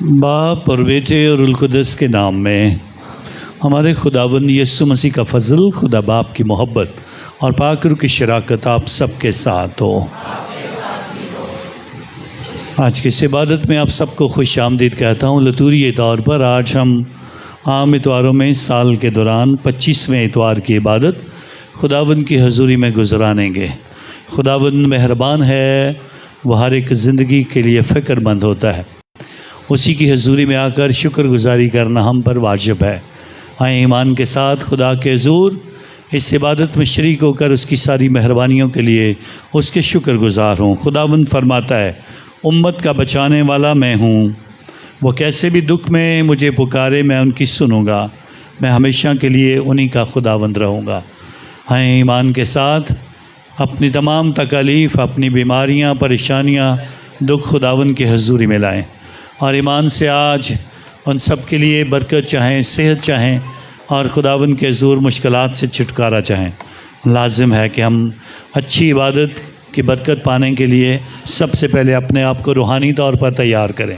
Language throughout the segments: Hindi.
बाप और बेटे और रुल कुद्दस के नाम में हमारे खुदावंद यीशु मसीह का फजल, खुदा बाप की मोहब्बत और पाक रूह की शराकत आप सबके साथ हो। आज की इस इबादत में आप सबको खुश आमदीद कहता हूँ। लतूरी तौर पर आज हम आम इतवारों में साल के दौरान 25वें इतवार की इबादत खुदावंद की हजूरी में गुजरानेंगे। खुदावंद मेहरबान है, वह हर एक ज़िंदगी के लिए फ़िक्रमंद होता है। उसी की हजूरी में आकर शुक्रगुजारी करना हम पर वाजिब है। आए ईमान के साथ खुदा के हजूर इस इबादत में शरीक होकर उसकी सारी मेहरबानियों के लिए उसके शुक्रगुजार हों। खुदावंद फरमाता है, उम्मत का बचाने वाला मैं हूँ। वो कैसे भी दुख में मुझे पुकारे, मैं उनकी सुनूँगा। मैं हमेशा के लिए उन्हीं का खुदावंद रहूँगा। आए ईमान के साथ अपनी तमाम तकालीफ़, अपनी बीमारियाँ, परेशानियाँ, दुख खुदावंद की हजूरी में लाएँ और ईमान से आज उन सब के लिए बरकत चाहें, सेहत चाहें और खुदावंद के हजूर मुश्किलात से छुटकारा चाहें। लाजिम है कि हम अच्छी इबादत की बरकत पाने के लिए सबसे पहले अपने आप को रूहानी तौर पर तैयार करें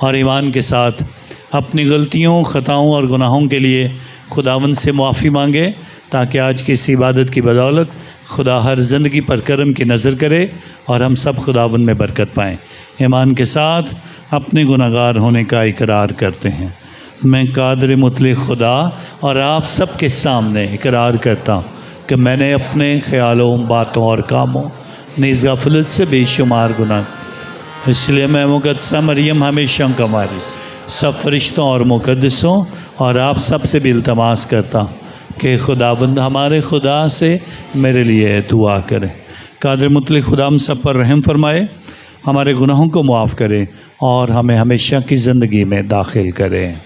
और ईमान के साथ अपनी गलतियों, ख़ताओं और गुनाहों के लिए खुदावंद से मुआफ़ी मांगे, ताकि आज की इस इबादत की बदौलत खुदा हर ज़िंदगी पर करम की नज़र करे और हम सब खुदावंद में बरकत पाएँ। ईमान के साथ अपने गुनाहगार होने का इकरार करते हैं। मैं कादिर मुतलक खुदा और आप सब के सामने इकरार करता हूँ कि मैंने अपने ख़यालों, बातों और कामों नीज़ गफलत से बेशुमार गुनाह, इसलिए मैं मुक़द्दसा मरियम हमेशा कमारी सब फरिश्तों और मुक़द्दसों और आप सब से भी इल्तमास करता हूँ कि खुदावंद हमारे खुदा से मेरे लिए दुआ करें। कादिर मुतलक खुदा हम सब पर रहम फरमाए, हमारे गुनाहों को मुआफ़ करे और हमें हमेशा की ज़िंदगी में दाखिल करें।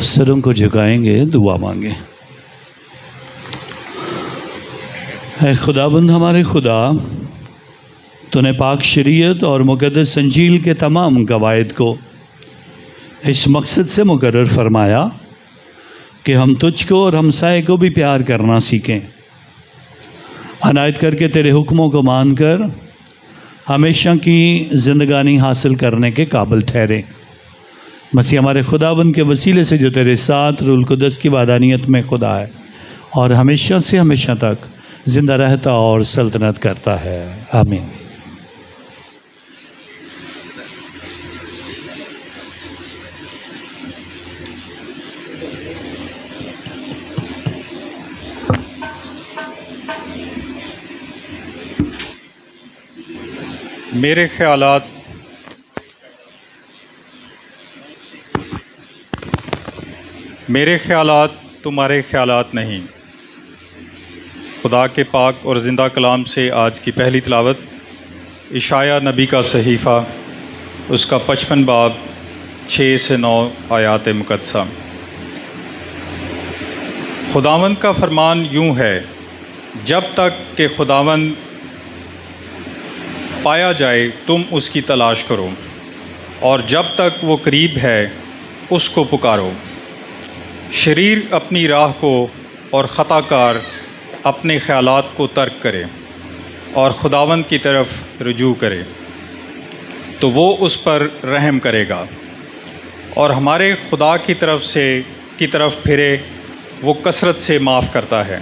सरों को झुकाएंगे, दुआ मांगे। है खुदाबंद हमारे खुदा, तूने पाक शरीयत और मुक़द्दस इंजील के तमाम कवायद को इस मकसद से मुकर्रर फरमाया कि हम तुझको और हमसाए को भी प्यार करना सीखें, अनायत करके तेरे हुक्मों को मानकर हमेशा की ज़िंदगानी हासिल करने के काबिल ठहरें। मसीह हमारे खुदाबंद के वसीले से जो तेरे साथ रूहुल कुद्दस की वादानियत में खुदा है और हमेशा से हमेशा तक ज़िंदा रहता और सल्तनत करता है, आमीन। मेरे ख्यालात तुम्हारे ख्यालात नहीं। खुदा के पाक और ज़िंदा कलाम से आज की पहली तिलावत इशाया नबी का सहीफ़ा, उसका 55 बाब 6 से 9 आयात मुक़द्दसा। खुदावंद का फरमान यूँ है, जब तक कि खुदावंद पाया जाए तुम उसकी तलाश करो, और जब तक वो करीब है उसको पुकारो। शरीर अपनी राह को और ख़ताकार अपने ख़यालात को तर्क करे और खुदावंद की तरफ रुजू करे, तो वो उस पर रहम करेगा और हमारे खुदा की तरफ फिरे, वो कसरत से माफ़ करता है।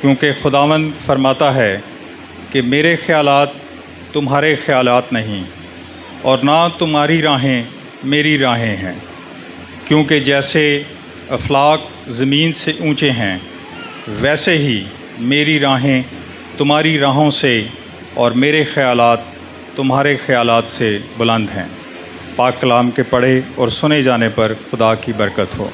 क्योंकि खुदावंद फरमाता है कि मेरे ख्यालात तुम्हारे ख्यालात नहीं, और ना तुम्हारी राहें मेरी राहें हैं। क्योंकि जैसे अफलाक ज़मीन से ऊंचे हैं, वैसे ही मेरी राहें तुम्हारी राहों से और मेरे ख्यालात तुम्हारे ख्यालात से बुलंद हैं। पाक कलाम के पढ़े और सुने जाने पर खुदा की बरकत हो।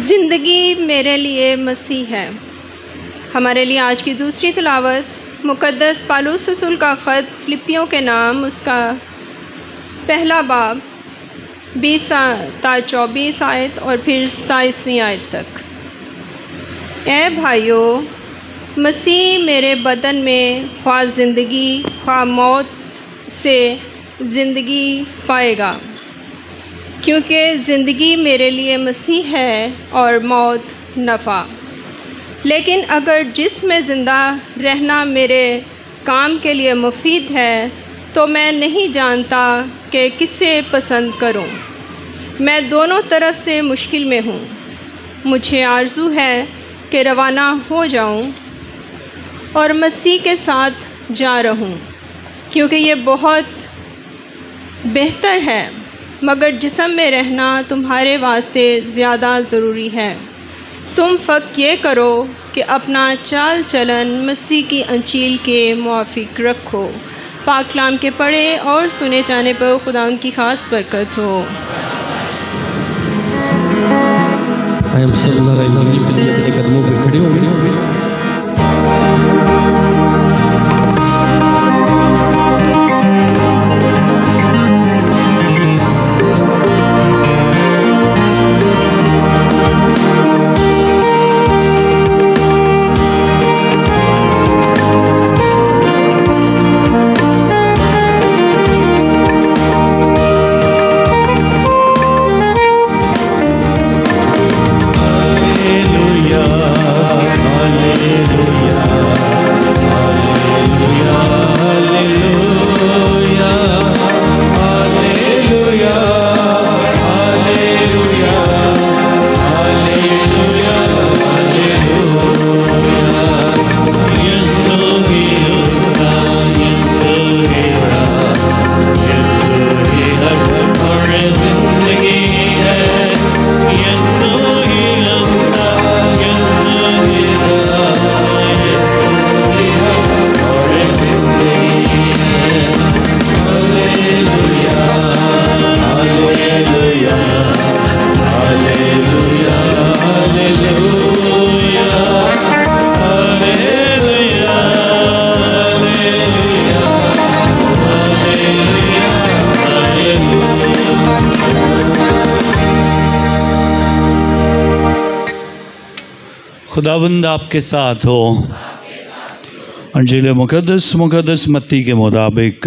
ज़िंदगी मेरे लिए मसीह है। हमारे लिए आज की दूसरी तिलावत मुक़द्दस पालूस रसूल का ख़त फिलिपियों के नाम उसका पहला बाब 20 ता 24 आयत और फिर 27वीं आयत तक। ऐ भाइयों, मसीह मेरे बदन में ख्वाह ज़िंदगी ख्वाह मौत से ज़िंदगी पाएगा, क्योंकि ज़िंदगी मेरे लिए मसीह है और मौत नफ़ा। लेकिन अगर जिस्म में ज़िंदा रहना मेरे काम के लिए मुफीद है तो मैं नहीं जानता कि किसे पसंद करूं। मैं दोनों तरफ से मुश्किल में हूं। मुझे आरज़ू है कि रवाना हो जाऊं और मसीह के साथ जा रहूं, क्योंकि ये बहुत बेहतर है, मगर जिस्म में रहना तुम्हारे वास्ते ज़्यादा ज़रूरी है। तुम फ़क़्त ये करो कि अपना चाल चलन मसीह की अंजील के मुआफ़िक रखो। पाक कलाम के पढ़े और सुने जाने पर खुदा उनकी ख़ास बरकत हो। हम सब अपने कदमों पे खड़े होंगे। खुदावंद आपके साथ हो। अंजील मुक़द्दस मत्ती के मुताबिक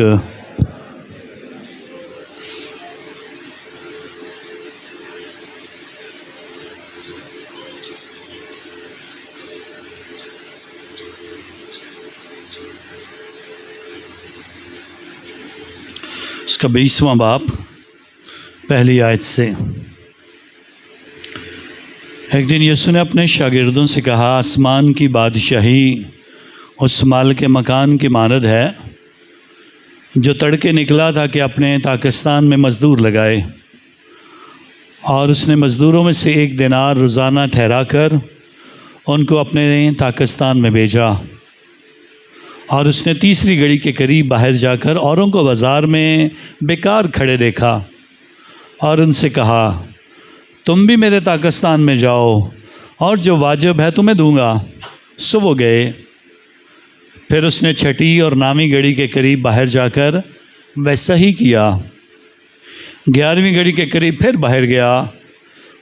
इसका 20वां बाब पहली आयत से। एक दिन यीशु ने अपने शागिर्दों से कहा, आसमान की बादशाही उस माल के मकान की मानद है जो तड़के निकला था कि अपने ताकिस्तान में मज़दूर लगाए, और उसने मज़दूरों में से 1 दिनार रोज़ाना ठहरा कर उनको अपने ताकिस्तान में भेजा। और उसने तीसरी घड़ी के करीब बाहर जाकर औरों को बाज़ार में बेकार खड़े देखा और उनसे कहा, तुम भी मेरे ताकिस्तान में जाओ और जो वाजिब है तुम्हें दूंगा। सो वो गए। फिर उसने छठी और नामी घड़ी के करीब बाहर जाकर वैसा ही किया। 11वीं घड़ी के करीब फिर बाहर गया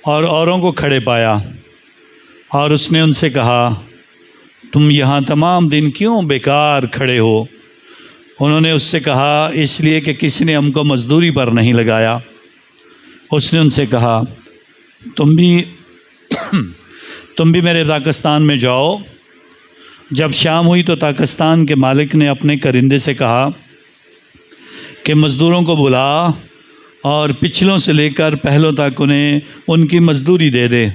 और औरों को खड़े पाया, और उसने उनसे कहा, तुम यहाँ तमाम दिन क्यों बेकार खड़े हो? उन्होंने उससे कहा, इसलिए कि किसी ने हमको मजदूरी पर नहीं लगाया। उसने उनसे कहा, तुम भी मेरे ताकिस्तान में जाओ। जब शाम हुई तो ताकिस्तान के मालिक ने अपने करिंदे से कहा कि मज़दूरों को बुला और पिछलों से लेकर पहलों तक उन्हें उनकी मजदूरी दे दे।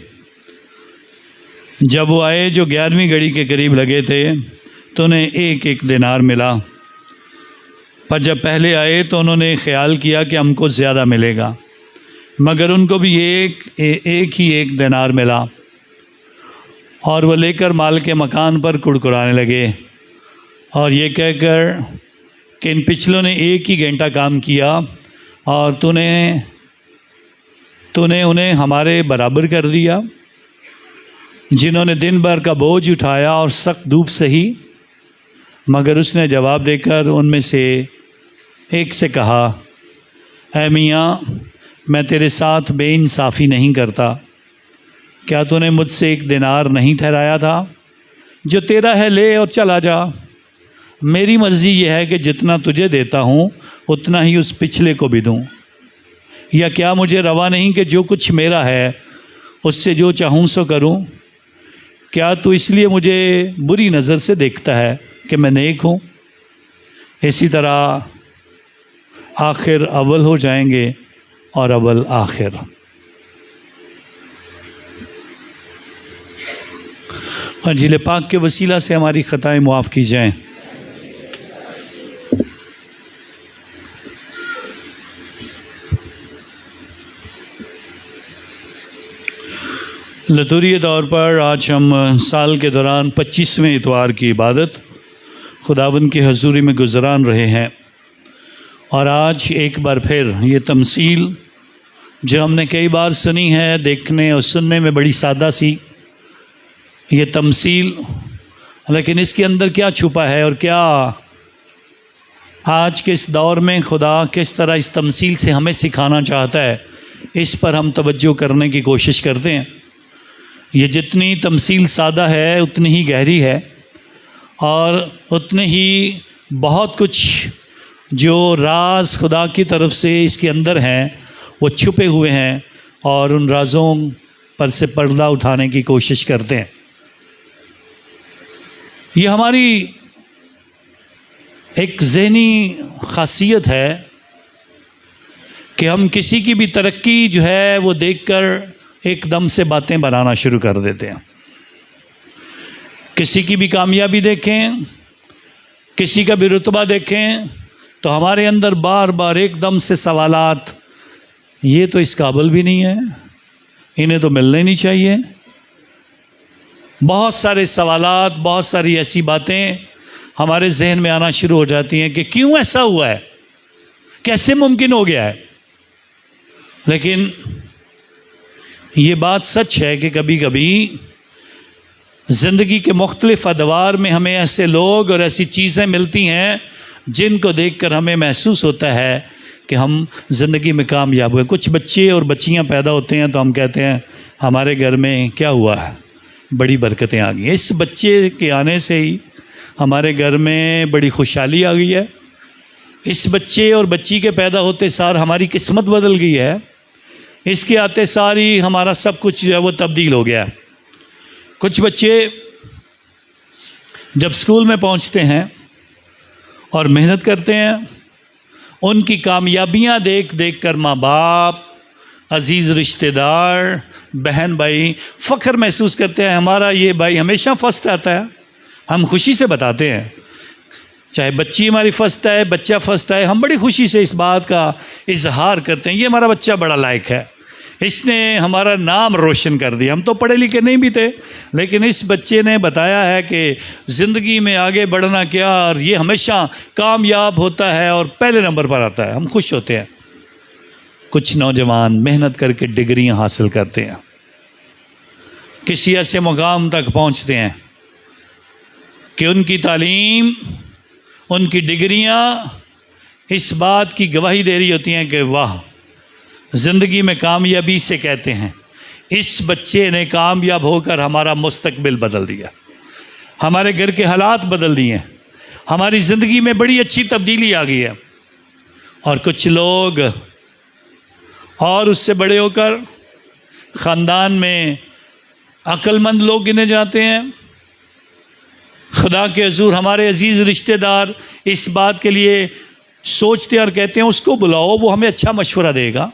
जब वो आए जो 11वीं घड़ी के करीब लगे थे तो उन्हें 1-1 दिनार मिला। पर जब पहले आए तो उन्होंने ख्याल किया कि हमको ज़्यादा मिलेगा, मगर उनको भी एक ही 1 दिनार मिला। और वह लेकर माल के मकान पर कुड़कुड़ाने लगे और ये कहकर कि इन पिछलों ने 1 ही घंटा काम किया और तूने उन्हें हमारे बराबर कर दिया। जिन्होंने दिन भर का बोझ उठाया और सख्त धूप सही, मगर उसने जवाब देकर उनमें से एक से कहा, ऐ मियाँ, मैं तेरे साथ बेइंसाफ़ी नहीं करता। क्या तूने मुझसे 1 दिनार नहीं ठहराया था? जो तेरा है ले और चला जा। मेरी मर्ज़ी यह है कि जितना तुझे देता हूँ उतना ही उस पिछले को भी दूँ। या क्या मुझे रवा नहीं कि जो कुछ मेरा है उससे जो चाहूँ सो करूँ? क्या तू इसलिए मुझे बुरी नज़र से देखता है कि मैं नेक हूँ? इसी तरह आखिर अव्वल हो जाएंगे और अव्वल आखिर। अंजील पाक के वसीला से हमारी ख़ताएं मुआफ़ की जाएं। लतूरी तौर पर आज हम साल के दौरान 25वें इतवार की इबादत खुदावंद की हजूरी में गुजरान रहे हैं। और आज एक बार फिर ये तमसील जो हमने कई बार सुनी है, देखने और सुनने में बड़ी सादा सी ये तमसील, लेकिन इसके अंदर क्या छुपा है और क्या आज के इस दौर में खुदा किस तरह इस तमसील से हमें सिखाना चाहता है, इस पर हम तवज्जो करने की कोशिश करते हैं। ये जितनी तमसील सादा है उतनी ही गहरी है और उतने ही बहुत कुछ जो राज खुदा की तरफ से इसके अंदर हैं वो छुपे हुए हैं और उन राज़ों पर से पर्दा उठाने की कोशिश करते हैं। ये हमारी एक ज़हनी ख़ासियत है कि हम किसी की भी तरक्की जो है वो देखकर एकदम से बातें बनाना शुरू कर देते हैं। किसी की भी कामयाबी देखें, किसी का भी रुतबा देखें, तो हमारे अंदर बार बार एकदम से सवालात, ये तो इस काबिल भी नहीं है, इन्हें तो मिलने नहीं चाहिए। बहुत सारे सवालात, बहुत सारी ऐसी बातें हमारे जहन में आना शुरू हो जाती हैं कि क्यों ऐसा हुआ है, कैसे मुमकिन हो गया है। लेकिन ये बात सच है कि कभी कभी ज़िंदगी के मुख्तलिफ़ अदवार में हमें ऐसे लोग और ऐसी चीज़ें मिलती हैं जिनको देखकर हमें महसूस होता है कि हम ज़िंदगी में कामयाब हुए। कुछ बच्चे और बच्चियां पैदा होते हैं तो हम कहते हैं हमारे घर में क्या हुआ है, बड़ी बरकतें आ गई। इस बच्चे के आने से ही हमारे घर में बड़ी खुशहाली आ गई है। इस बच्चे और बच्ची के पैदा होते सार हमारी किस्मत बदल गई है। इसके आते सारी हमारा सब कुछ जो है वो तब्दील हो गया है। कुछ बच्चे जब स्कूल में पहुंचते हैं और मेहनत करते हैं, उनकी कामयाबियां देख देख कर माँ बाप, अजीज़ रिश्तेदार, बहन भाई फ़ख्र महसूस करते हैं, हमारा ये भाई हमेशा फ़र्स्ट आता है। हम खुशी से बताते हैं, चाहे बच्ची हमारी फ़र्स्ट आए, बच्चा फ़र्स्ट आए, हम बड़ी खुशी से इस बात का इजहार करते हैं, ये हमारा बच्चा बड़ा लायक है, इसने हमारा नाम रोशन कर दिया। हम तो पढ़े लिखे नहीं भी थे, लेकिन इस बच्चे ने बताया है कि ज़िंदगी में आगे बढ़ना क्या, और ये हमेशा कामयाब होता है और पहले नंबर पर आता है। हम खुश होते हैं। कुछ नौजवान मेहनत करके डिग्रियां हासिल करते हैं, किसी ऐसे मुकाम तक पहुंचते हैं कि उनकी तालीम, उनकी डिग्रियां इस बात की गवाही दे रही होती हैं कि वाह, ज़िंदगी में कामयाबी से कहते हैं इस बच्चे ने कामयाब होकर हमारा मुस्तकबिल बदल दिया, हमारे घर के हालात बदल दिए, हमारी ज़िंदगी में बड़ी अच्छी तब्दीली आ गई है। और कुछ लोग और उससे बड़े होकर ख़ानदान में अक्लमंद लोग गिने जाते हैं। खुदा के हुज़ूर हमारे अजीज़ रिश्तेदार इस बात के लिए सोचते हैं और कहते हैं उसको बुलाओ, वो हमें अच्छा मशवरा देगा,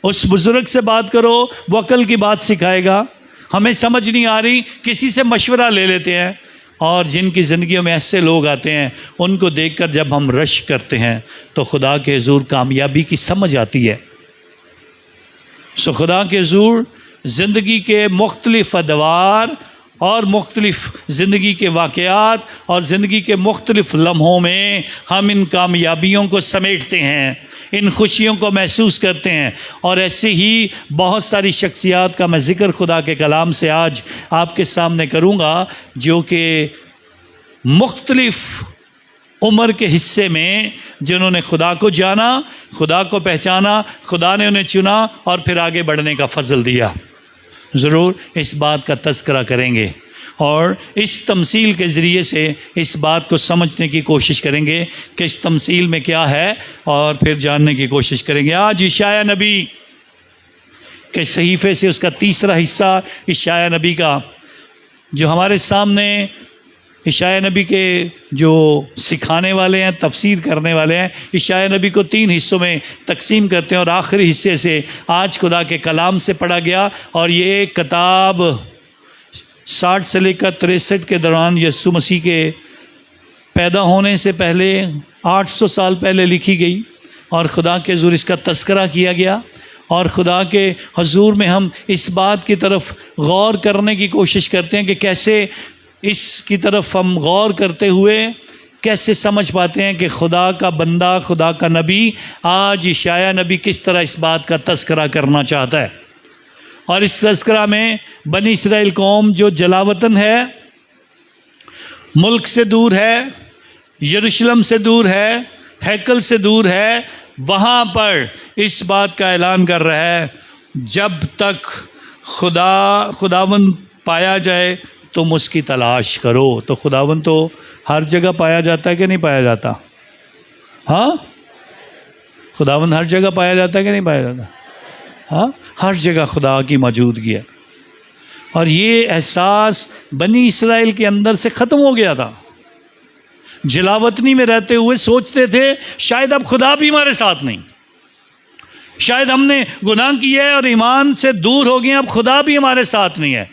उस बुज़ुर्ग से बात करो, वो अकल की बात सिखाएगा, हमें समझ नहीं आ रही, किसी से मशवरा ले लेते हैं। और जिनकी ज़िंदगियों में ऐसे लोग आते हैं, उनको देखकर जब हम रश करते हैं तो खुदा के हुज़ूर कामयाबी की समझ आती है। सो खुदा के हुज़ूर ज़िंदगी के मुख्तलिफ़ अदवार और मुख्तलिफ़ ज़िंदगी के वाक़यात और ज़िंदगी के मुख्तलिफ़ लम्हों में हम इन कामयाबियों को समेटते हैं, इन खुशियों को महसूस करते हैं। और ऐसे ही बहुत सारी शख्सियात का मैं ज़िक्र खुदा के कलाम से आज आपके सामने करूँगा, जो कि मुख्तलिफ़ उम्र के हिस्से में जिन्होंने खुदा को जाना, खुदा को पहचाना, खुदा ने उन्हें चुना और फिर आगे बढ़ने का फ़ज़ल दिया। ज़रूर इस बात का तज़किरा करेंगे और इस तमसील के ज़रिए से इस बात को समझने की कोशिश करेंगे कि इस तमसील में क्या है, और फिर जानने की कोशिश करेंगे। आज इशाया नबी के सहीफ़े से उसका तीसरा हिस्सा इशाया नबी का, जो हमारे सामने इशाया नबी के जो सिखाने वाले हैं, तफसीर करने वाले हैं, इशाया नबी को 3 हिस्सों में तकसीम करते हैं और आखिरी हिस्से से आज खुदा के कलाम से पढ़ा गया। और ये किताब 60 से लेकर 63 के दौरान यीशु मसीह के पैदा होने से पहले 800 साल पहले लिखी गई और खुदा के ज़ुर इसका तज़किरा किया गया। और खुदा के हजूर में हम इस बात की तरफ गौर करने की कोशिश करते हैं कि कैसे इसकी तरफ हम गौर करते हुए कैसे समझ पाते हैं कि खुदा का बंदा, खुदा का नबी, आज इशाया नबी किस तरह इस बात का तज़किरा करना चाहता है। और इस तज़किरा में बनी इसराइल कौम जो जलावतन है, मुल्क से दूर है, यरूशलेम से दूर है, हैकल से दूर है, वहाँ पर इस बात का ऐलान कर रहा है, जब तक खुदावन पाया जाए तुम उसकी तलाश करो। तो खुदावन तो हर जगह पाया जाता है कि नहीं पाया जाता? हाँ, खुदावन हर जगह पाया जाता है कि नहीं पाया जाता? हाँ, हर जगह खुदा की मौजूदगी है। और ये एहसास बनी इसराइल के अंदर से ख़त्म हो गया था। जलावतनी में रहते हुए सोचते थे शायद अब खुदा भी हमारे साथ नहीं, शायद हमने गुनाह किया है और ईमान से दूर हो गए, अब खुदा भी हमारे साथ नहीं है।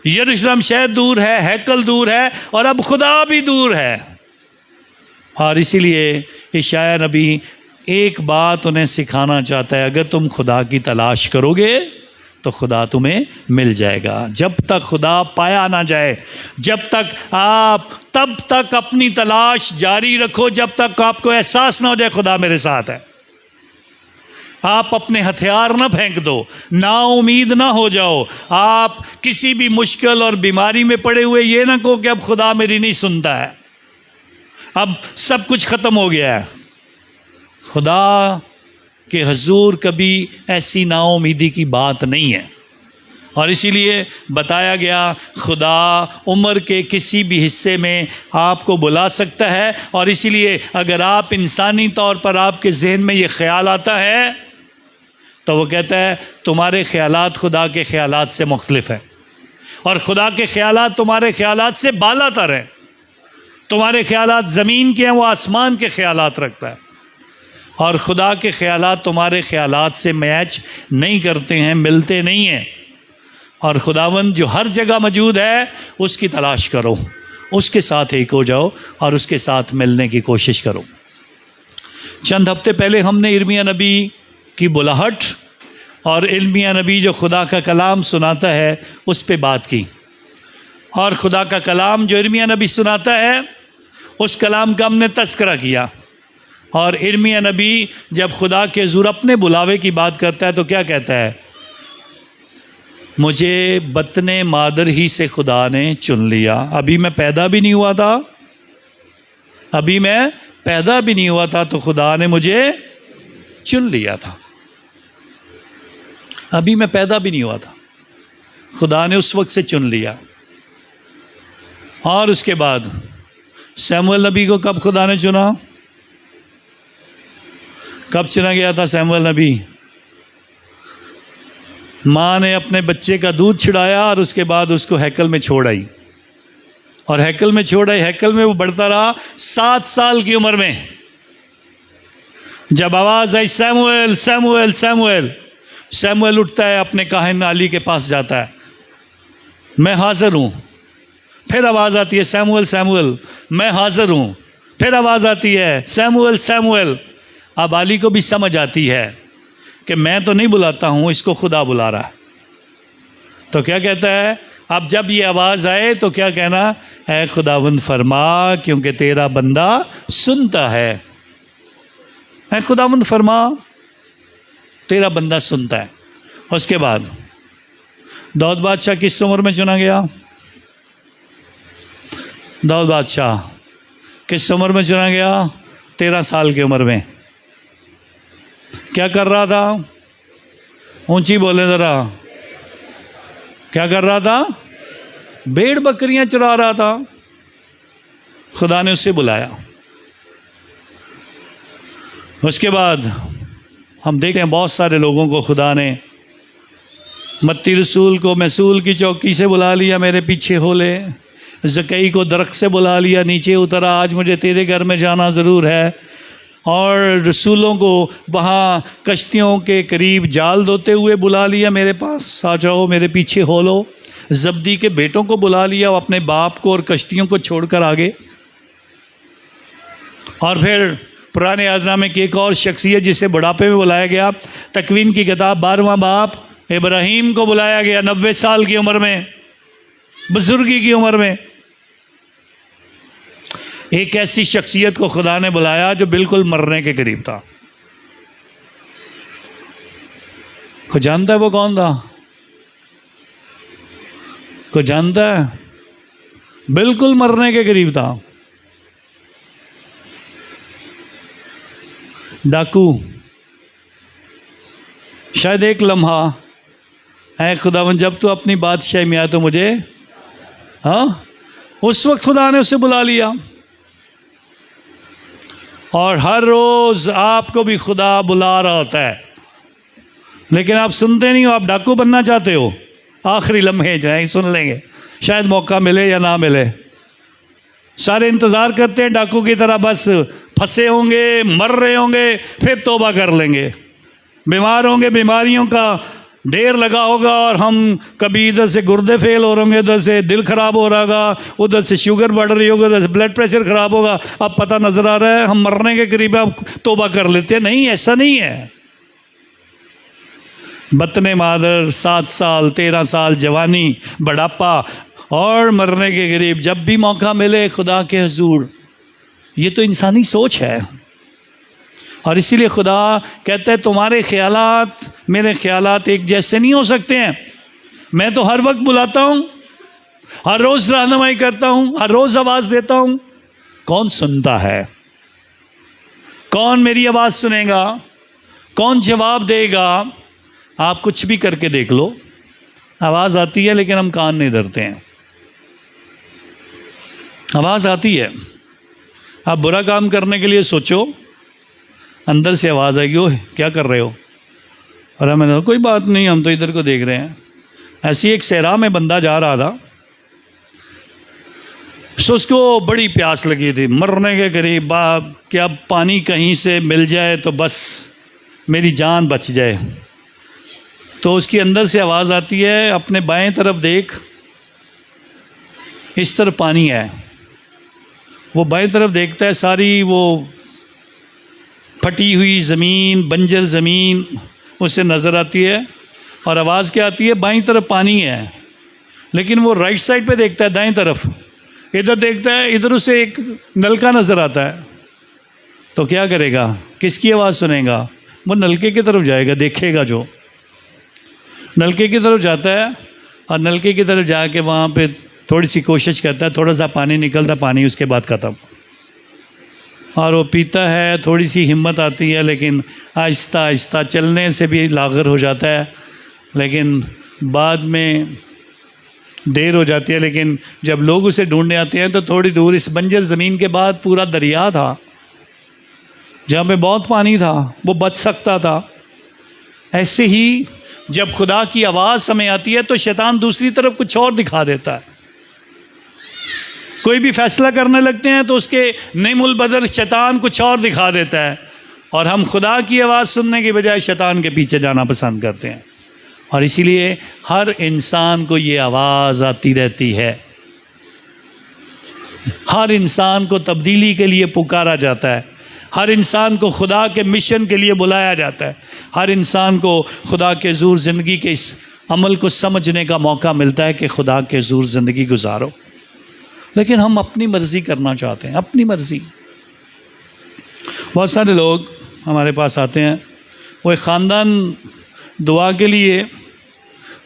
यरूशलेम शहर दूर है, हैकल दूर है और अब खुदा भी दूर है। और इसीलिए इशाया नबी एक बात उन्हें सिखाना चाहता है, अगर तुम खुदा की तलाश करोगे तो खुदा तुम्हें मिल जाएगा। जब तक खुदा पाया ना जाए, जब तक आप तब तक अपनी तलाश जारी रखो, जब तक आपको एहसास ना हो जाए खुदा मेरे साथ है। आप अपने हथियार ना फेंक दो, ना उम्मीद ना हो जाओ। आप किसी भी मुश्किल और बीमारी में पड़े हुए ये ना कहो कि अब खुदा मेरी नहीं सुनता है, अब सब कुछ ख़त्म हो गया है। खुदा के हजूर कभी ऐसी नाउमीदी की बात नहीं है। और इसीलिए बताया गया खुदा उम्र के किसी भी हिस्से में आपको बुला सकता है। और इसीलिए अगर आप इंसानी तौर पर आपके जहन में ये ख्याल आता है तो वो कहता है तुम्हारे ख्यालात खुदा के ख्यालात से मुख्तलिफ है, और खुदा के ख्यालात तुम्हारे ख्यालात से बालातर हैं। तुम्हारे ख्यालात ज़मीन के हैं, वो आसमान के ख्यालात रखता है। और खुदा के ख्यालात तुम्हारे ख्यालात से मैच नहीं करते हैं, मिलते नहीं हैं। और खुदावंद जो हर जगह मौजूद है उसकी तलाश करो, उसके साथ एक हो जाओ और उसके साथ मिलने की कोशिश करो। चंद हफ्ते पहले हमने इर्मिया नबी की बुलाहट और इर्मिया नबी जो खुदा का कलाम सुनाता है उस पे बात की। और खुदा का कलाम जो इर्मिया नबी सुनाता है उस कलाम का हमने तज़किरा किया। और इर्मिया नबी जब खुदा के ज़ुर अपने बुलावे की बात करता है तो क्या कहता है? मुझे बतने मादर ही से खुदा ने चुन लिया। अभी मैं पैदा भी नहीं हुआ था, अभी मैं पैदा भी नहीं हुआ था तो खुदा ने मुझे चुन लिया था। अभी मैं पैदा भी नहीं हुआ था, खुदा ने उस वक्त से चुन लिया। और उसके बाद सैमुअल नबी को कब खुदा ने चुना? कब चुना गया था सैमुअल नबी? माँ ने अपने बच्चे का दूध छिड़ाया और उसके बाद उसको हैकल में छोड़ आई। और हैकल में छोड़ आई, हैकल में वो बढ़ता रहा 7 साल की उम्र में। जब आवाज़ आई सैमुएल सैमुएल सैमुएल, सैमुएल उठता है, अपने काहिन अली के पास जाता है, मैं हाज़िर हूँ। फिर आवाज़ आती है सैमुएल सैमुएल, मैं हाज़िर हूँ। फिर आवाज़ आती है सैमुएल सैमुएल। अब अली को भी समझ आती है कि मैं तो नहीं बुलाता हूँ, इसको खुदा बुला रहा है। तो क्या कहता है? अब जब ये आवाज़ आए तो क्या कहना है, खुदावंद फरमा क्योंकि तेरा बंदा सुनता है। खुदावंद फरमा तेरा बंदा सुनता है। उसके बाद दाऊद बादशाह किस उम्र में चुना गया? दाऊद बादशाह किस उम्र में चुना गया? 13 साल की उम्र में। क्या कर रहा था? ऊंची बोले ज़रा, क्या कर रहा था? भेड़ बकरियां चुरा रहा था। खुदा ने उसे बुलाया। उसके बाद हम देखते हैं बहुत सारे लोगों को खुदा ने, मत्ती रसूल को मैसूल की चौकी से बुला लिया, मेरे पीछे हो ले। ज़कई को दरख्त से बुला लिया, नीचे उतरा, आज मुझे तेरे घर में जाना ज़रूर है। और रसूलों को वहाँ कश्तियों के करीब जाल धोते हुए बुला लिया, मेरे पास आ जाओ, मेरे पीछे हो लो। जब्दी के बेटों को बुला लिया, अपने बाप को और कश्तियों को छोड़कर आगे। और फिर पुराने आज़नामे की एक और शख्सियत जिसे बुढ़ापे में बुलाया गया, तकवीन की किताब 12वां बाप, इब्राहीम को बुलाया गया 90 साल की उम्र में, बुजुर्गी की उम्र में। एक ऐसी शख्सियत को खुदा ने बुलाया जो बिल्कुल मरने के करीब था। को जानता है वो कौन था? को जानता है? बिल्कुल मरने के करीब था। डाकू। शायद एक लम्हा है खुदावन जब तू अपनी बादशाही में आया तो मुझे, हाँ, उस वक्त खुदा ने उसे बुला लिया। और हर रोज आपको भी खुदा बुला रहा होता है, लेकिन आप सुनते नहीं हो। आप डाकू बनना चाहते हो, आखिरी लम्हे जाए सुन लेंगे, शायद मौका मिले या ना मिले। सारे इंतज़ार करते हैं डाकू की तरह, बस फंसे होंगे, मर रहे होंगे, फिर तौबा कर लेंगे। बीमार होंगे, बीमारियों का ढेर लगा होगा, और हम कभी इधर से गुर्दे फेल हो रहे होंगे, इधर से दिल ख़राब हो रहा होगा, उधर से शुगर बढ़ रही होगी, उधर से ब्लड प्रेशर ख़राब होगा। अब पता नज़र आ रहा है हम मरने के करीब, अब तौबा कर लेते हैं। नहीं, ऐसा नहीं है। बतने मादर, 7 साल, 13 साल जवानी, बुढ़ापा और मरने के करीब, जब भी मौका मिले खुदा के हुजूर। ये तो इंसानी सोच है। और इसीलिए खुदा कहता है तुम्हारे ख्यालात मेरे ख्यालात एक जैसे नहीं हो सकते हैं। मैं तो हर वक्त बुलाता हूँ, हर रोज़ रहनुमाई करता हूँ, हर रोज़ आवाज़ देता हूँ। कौन सुनता है? कौन मेरी आवाज़ सुनेगा? कौन जवाब देगा? आप कुछ भी करके देख लो, आवाज़ आती है लेकिन हम कान नहीं धरते हैं। आवाज़ आती है, आप बुरा काम करने के लिए सोचो, अंदर से आवाज़ आएगी, ओह क्या कर रहे हो? और हमें कहा कोई बात नहीं, हम तो इधर को देख रहे हैं। ऐसी एक सहरा में बंदा जा रहा था, सो उसको बड़ी प्यास लगी थी, मरने के करीब, क्या पानी कहीं से मिल जाए तो बस मेरी जान बच जाए। तो उसकी अंदर से आवाज़ आती है, अपने बाएं तरफ देख, इस तरफ पानी है। वो बाएं तरफ देखता है, सारी वो फटी हुई ज़मीन, बंजर ज़मीन उसे नज़र आती है। और आवाज़ क्या आती है? बाईं तरफ पानी है। लेकिन वो राइट साइड पे देखता है, दाएं तरफ, इधर देखता है, इधर उसे एक नलका नज़र आता है। तो क्या करेगा? किसकी आवाज़ सुनेगा? वो नलके की तरफ जाएगा, देखेगा। जो नलके की तरफ जाता है और नलके की तरफ जाके वहाँ पे थोड़ी सी कोशिश करता है, थोड़ा सा पानी निकलता, पानी उसके बाद ख़त्म। और वो पीता है, थोड़ी सी हिम्मत आती है, लेकिन आहिस्ता आहिस्ता चलने से भी लागर हो जाता है, लेकिन बाद में देर हो जाती है। लेकिन जब लोग उसे ढूंढने आते हैं तो थोड़ी दूर इस बंजर ज़मीन के बाद पूरा दरिया था, जहाँ पे बहुत पानी था, वो बच सकता था। ऐसे ही जब खुदा की आवाज़ हमें आती है तो शैतान दूसरी तरफ कुछ और दिखा देता है। कोई भी फैसला करने लगते हैं तो उसके नेमुल बदल शैतान कुछ और दिखा देता है, और हम खुदा की आवाज़ सुनने के बजाय शैतान के पीछे जाना पसंद करते हैं। और इसीलिए हर इंसान को ये आवाज़ आती रहती है, हर इंसान को तब्दीली के लिए पुकारा जाता है, हर इंसान को खुदा के मिशन के लिए बुलाया जाता है, हर इंसान को खुदा के ज़ूर ज़िंदगी के इस अमल को समझने का मौका मिलता है कि खुदा के हुज़ूर ज़िंदगी गुजारो। लेकिन हम अपनी मर्ज़ी करना चाहते हैं, अपनी मर्ज़ी। बहुत सारे लोग हमारे पास आते हैं, वो एक ख़ानदान दुआ के लिए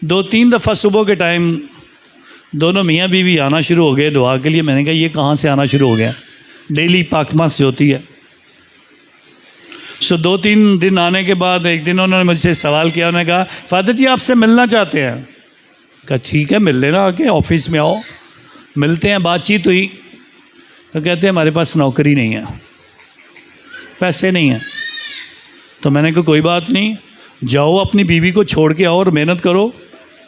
2-3 दफ़ा सुबह के टाइम दोनों मियाँ बीवी आना शुरू हो गए दुआ के लिए। मैंने कहा ये कहाँ से आना शुरू हो गया? डेली पाकमा से होती है। 2-3 दिन आने के बाद एक दिन उन्होंने मुझसे सवाल किया, उन्होंने कहा फादर जी आपसे मिलना चाहते हैं। कहा ठीक है मिल लेना, आके ऑफिस में आओ। मिलते हैं, बातचीत हुई तो कहते हैं हमारे पास नौकरी नहीं है, पैसे नहीं हैं। तो मैंने कहा कोई बात नहीं, जाओ अपनी बीवी को छोड़ के आओ और मेहनत करो,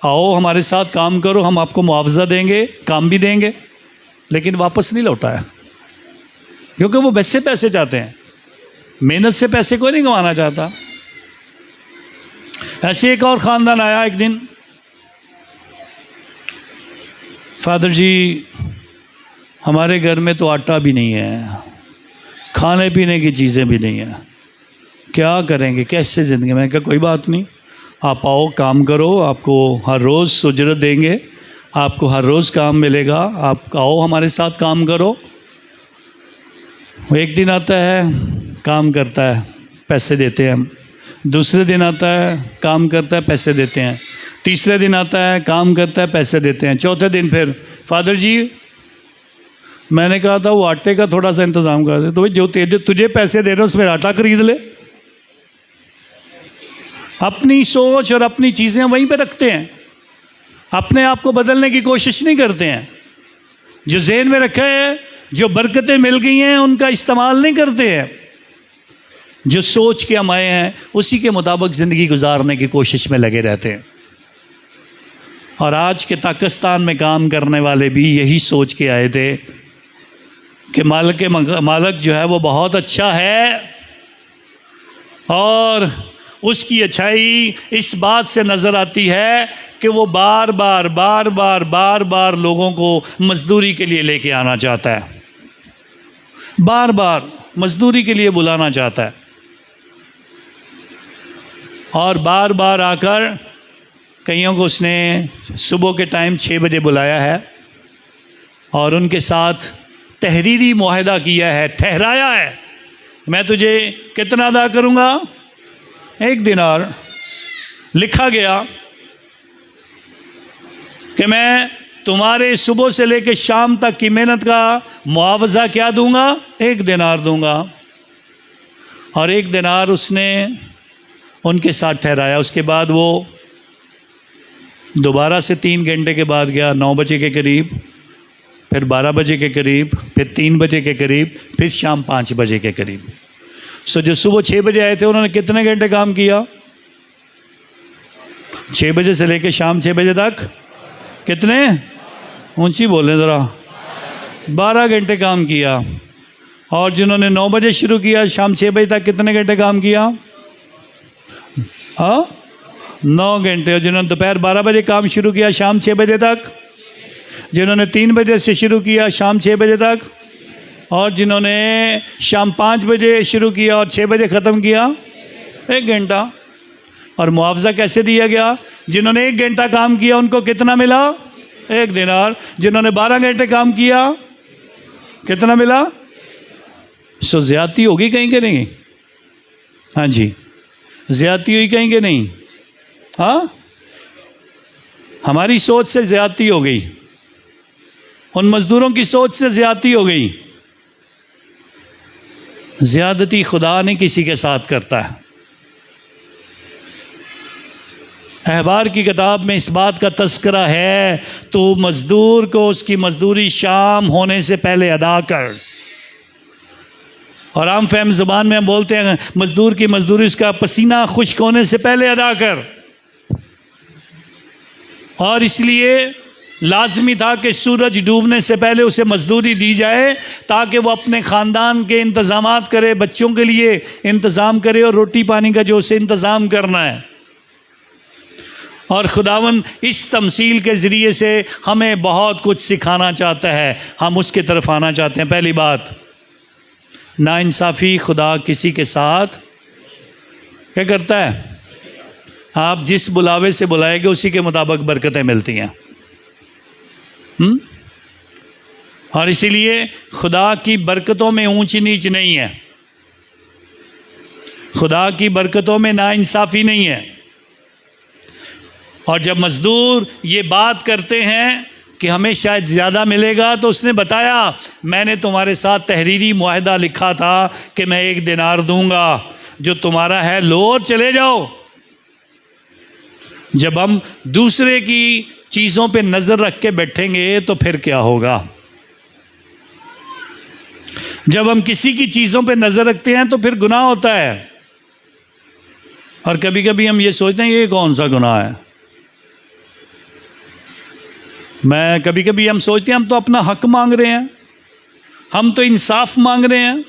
आओ हमारे साथ काम करो, हम आपको मुआवजा देंगे, काम भी देंगे। लेकिन वापस नहीं लौटाया, क्योंकि वो वैसे पैसे चाहते हैं, मेहनत से पैसे कोई नहीं कमाना चाहता। ऐसे एक और ख़ानदान आया एक दिन, फादर जी हमारे घर में तो आटा भी नहीं है, खाने पीने की चीज़ें भी नहीं है, क्या करेंगे, कैसे ज़िंदगी। मैंने कहा कोई बात नहीं, आप आओ काम करो, आपको हर रोज़ उजरत देंगे, आपको हर रोज़ काम मिलेगा, आप आओ हमारे साथ काम करो। वो एक दिन आता है काम करता है, पैसे देते हैं हम। दूसरे दिन आता है काम करता है, पैसे देते हैं। तीसरे दिन आता है काम करता है, पैसे देते हैं। चौथे दिन फिर फादर जी मैंने कहा था वो आटे का थोड़ा सा इंतज़ाम कर दे। तो भाई जो तुझे पैसे दे रहे हो उसमें आटा खरीद ले। अपनी सोच और अपनी चीज़ें वहीं पे रखते हैं, अपने आप को बदलने की कोशिश नहीं करते हैं। जो ज़हन में रखा है, जो बरकतें मिल गई हैं उनका इस्तेमाल नहीं करते हैं। जो सोच के हम आए हैं उसी के मुताबिक ज़िंदगी गुजारने की कोशिश में लगे रहते हैं। और आज के पाकिस्तान में काम करने वाले भी यही सोच के आए थे कि मालिक जो है वो बहुत अच्छा है, और उसकी अच्छाई इस बात से नज़र आती है कि वो बार बार लोगों को मजदूरी के लिए लेके आना चाहता है, बार बार मजदूरी के लिए बुलाना चाहता है। और बार बार आकर कईयों को उसने सुबह के टाइम 6 बजे बुलाया है और उनके साथ तहरीरी मुआहदा किया है, ठहराया है, मैं तुझे कितना अदा करूँगा, 1 दिनार। लिखा गया कि मैं तुम्हारे सुबह से लेकर शाम तक की मेहनत का मुआवजा क्या दूंगा, 1 दिनार दूंगा। और 1 दिनार उसने उनके साथ ठहराया। उसके बाद वो दोबारा से 3 घंटे के बाद गया, 9 बजे के करीब, फिर 12 बजे के करीब, फिर 3 बजे के करीब, फिर शाम 5 बजे के करीब। जो सुबह 6 बजे आए थे उन्होंने कितने घंटे काम किया? 6 बजे से लेकर शाम 6 बजे तक कितने? ऊंची बोलें ज़रा। 12 घंटे काम किया। और जिन्होंने 9 बजे शुरू किया शाम 6 बजे तक कितने घंटे काम किया? 9 घंटे। और जिन्होंने दोपहर 12 बजे काम शुरू किया शाम 6 बजे तक, जिन्होंने 3 बजे से शुरू किया शाम 6 बजे तक, और जिन्होंने शाम 5 बजे शुरू किया और 6 बजे ख़त्म किया, 1 घंटा। और मुआवजा कैसे दिया गया? जिन्होंने 1 घंटा काम किया उनको कितना मिला? 1 दिनार। जिन्होंने 12 घंटे काम किया कितना मिला? ज़्यादती होगी कहीं के नहीं? हाँ जी, ज़्यादती हुई कहीं के नहीं? हाँ, हमारी सोच से ज़्यादती हो गई, उन मज़दूरों की सोच से ज़्यादती हो गई। ज़्यादती खुदा नहीं किसी के साथ करता है। अहबार की किताब में इस बात का तज़किरा है, तो मज़दूर को उसकी मज़दूरी शाम होने से पहले अदा कर। और आम फहम ज़बान में हम बोलते हैं मज़दूर की मज़दूरी उसका पसीना खुश्क होने से पहले अदा कर। और इसलिए लाजमी था कि सूरज डूबने से पहले उसे मजदूरी दी जाए, ताकि वो अपने ख़ानदान के इंतज़ामात करे, बच्चों के लिए इंतज़ाम करे और रोटी पानी का जो उसे इंतज़ाम करना है। और खुदावन इस तमसील के ज़रिए से हमें बहुत कुछ सिखाना चाहता है, हम उसके तरफ आना चाहते हैं। पहली बात, नाइंसाफ़ी खुदा किसी के साथ क्या करता है? आप जिस बुलावे से बुलाएंगे उसी के मुताबिक बरकतें मिलती हैं। और इसीलिए खुदा की बरकतों में ऊंच नीच नहीं है, खुदा की बरकतों में नाइंसाफ़ी नहीं है। और जब मज़दूर ये बात करते हैं कि हमें शायद ज़्यादा मिलेगा, तो उसने बताया मैंने तुम्हारे साथ तहरीरी मुआहदा लिखा था कि मैं 1 दिनार दूंगा, जो तुम्हारा है लो और चले जाओ। जब हम दूसरे की चीज़ों पे नज़र रख के बैठेंगे तो फिर क्या होगा? जब हम किसी की चीज़ों पे नज़र रखते हैं तो फिर गुनाह होता है। और कभी कभी हम ये सोचते हैं ये कौन सा गुनाह है। कभी कभी हम सोचते हैं हम तो अपना हक मांग रहे हैं, हम तो इंसाफ मांग रहे हैं।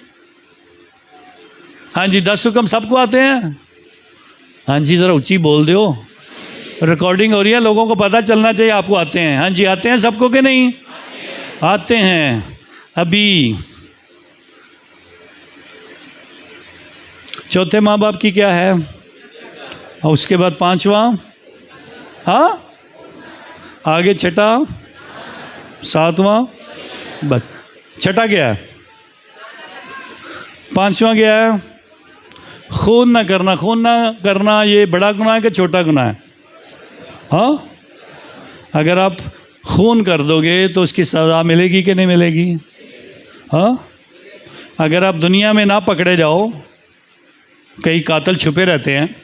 हाँ जी, 10 हुक्म सबको आते हैं? हाँ जी, ज़रा ऊंची बोल दो, रिकॉर्डिंग हो रही है, लोगों को पता चलना चाहिए आपको आते हैं। हाँ जी, आते हैं सबको कि नहीं? आते हैं। अभी चौथे माँ बाप की क्या है, और उसके बाद 5वां, हाँ आगे 6ठा, 7वां, बस 6ठा क्या है? 5वां क्या है? खून ना करना। खून ना करना ये बड़ा गुनाह है कि छोटा गुनाह है? हाँ, अगर आप खून कर दोगे तो उसकी सज़ा मिलेगी कि नहीं मिलेगी? हाँ, अगर आप दुनिया में ना पकड़े जाओ, कई कातिल छुपे रहते हैं,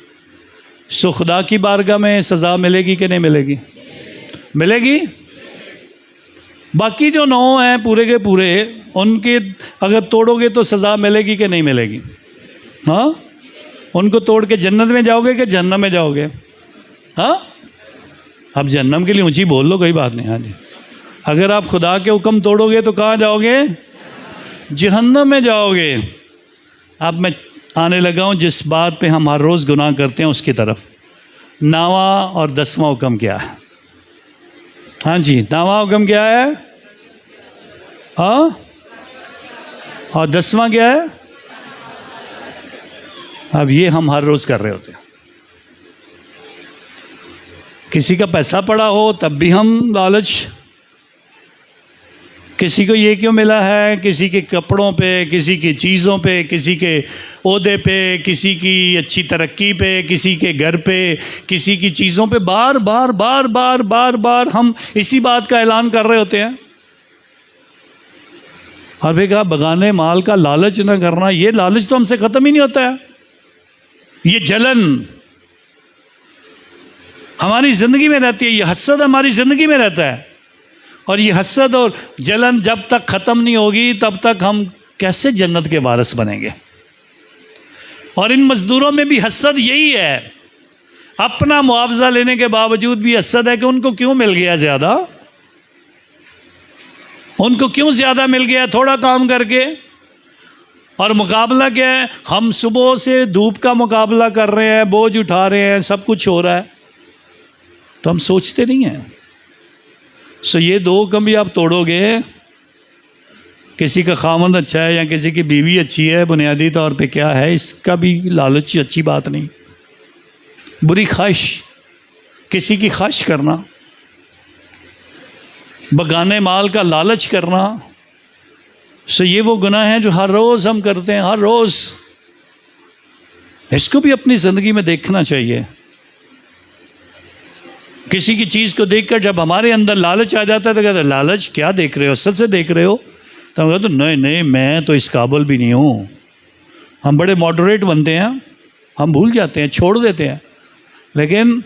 सो खुदा की बारगाह में सज़ा मिलेगी कि नहीं मिलेगी? मिलेगी। बाकी जो 9 हैं पूरे के पूरे, उनके अगर तोड़ोगे तो सज़ा मिलेगी कि नहीं मिलेगी? हाँ, उनको तोड़ के जन्नत में जाओगे कि जहन्नम में जाओगे? हाँ, अब जहन्नम के लिए ऊंची बोल लो, कोई बात नहीं। हाँ जी, अगर आप खुदा के हुक्म तोड़ोगे तो कहाँ जाओगे? जहन्नम में जाओगे। अब मैं आने लगा हूँ जिस बात पे हम हर रोज़ गुनाह करते हैं उसकी तरफ। 9वां और 10वां हुक्म क्या है? हाँ जी, 9वां हुक्म क्या है? हाँ, और 10वां क्या है? अब ये हम हर रोज़ कर रहे होते हैं। किसी का पैसा पड़ा हो तब भी हम लालच, किसी को ये क्यों मिला है, किसी के कपड़ों पे, किसी की चीज़ों पे, किसी के ओहदे पे, किसी की अच्छी तरक्की पे, किसी के घर पे, किसी की चीज़ों पे बार बार बार बार बार बार हम इसी बात का ऐलान कर रहे होते हैं। और भी कहा बगाने माल का लालच ना करना, ये लालच तो हमसे ख़त्म ही नहीं होता है। ये जलन हमारी ज़िंदगी में रहती है, ये हसद हमारी ज़िंदगी में रहता है। और ये हसद और जलन जब तक ख़त्म नहीं होगी तब तक हम कैसे जन्नत के वारिस बनेंगे। और इन मज़दूरों में भी हसद यही है, अपना मुआवजा लेने के बावजूद भी हसद है कि उनको क्यों मिल गया ज़्यादा, उनको क्यों ज़्यादा मिल गया थोड़ा काम करके। और मुकाबला क्या है? हम सुबह से धूप का मुकाबला कर रहे हैं, बोझ उठा रहे हैं, सब कुछ हो रहा है, तो हम सोचते नहीं हैं। सो ये 2 हुक्म भी आप तोड़ोगे, किसी का खामंद अच्छा है या किसी की बीवी अच्छी है, बुनियादी तौर पे क्या है, इसका भी लालच अच्छी बात नहीं। बुरी ख्वाहिश, किसी की ख्वाहिश करना, बगाने माल का लालच करना, सो ये वो गुनाह हैं जो हर रोज़ हम करते हैं, हर रोज़। इसको भी अपनी ज़िंदगी में देखना चाहिए। किसी की चीज़ को देखकर जब हमारे अंदर लालच आ जाता है तो कहते हैं लालच क्या देख रहे हो, सच से देख रहे हो? तो हम कहते नहीं नहीं, मैं तो इस काबिल भी नहीं हूँ। हम बड़े मॉडरेट बनते हैं, हम भूल जाते हैं, छोड़ देते हैं, लेकिन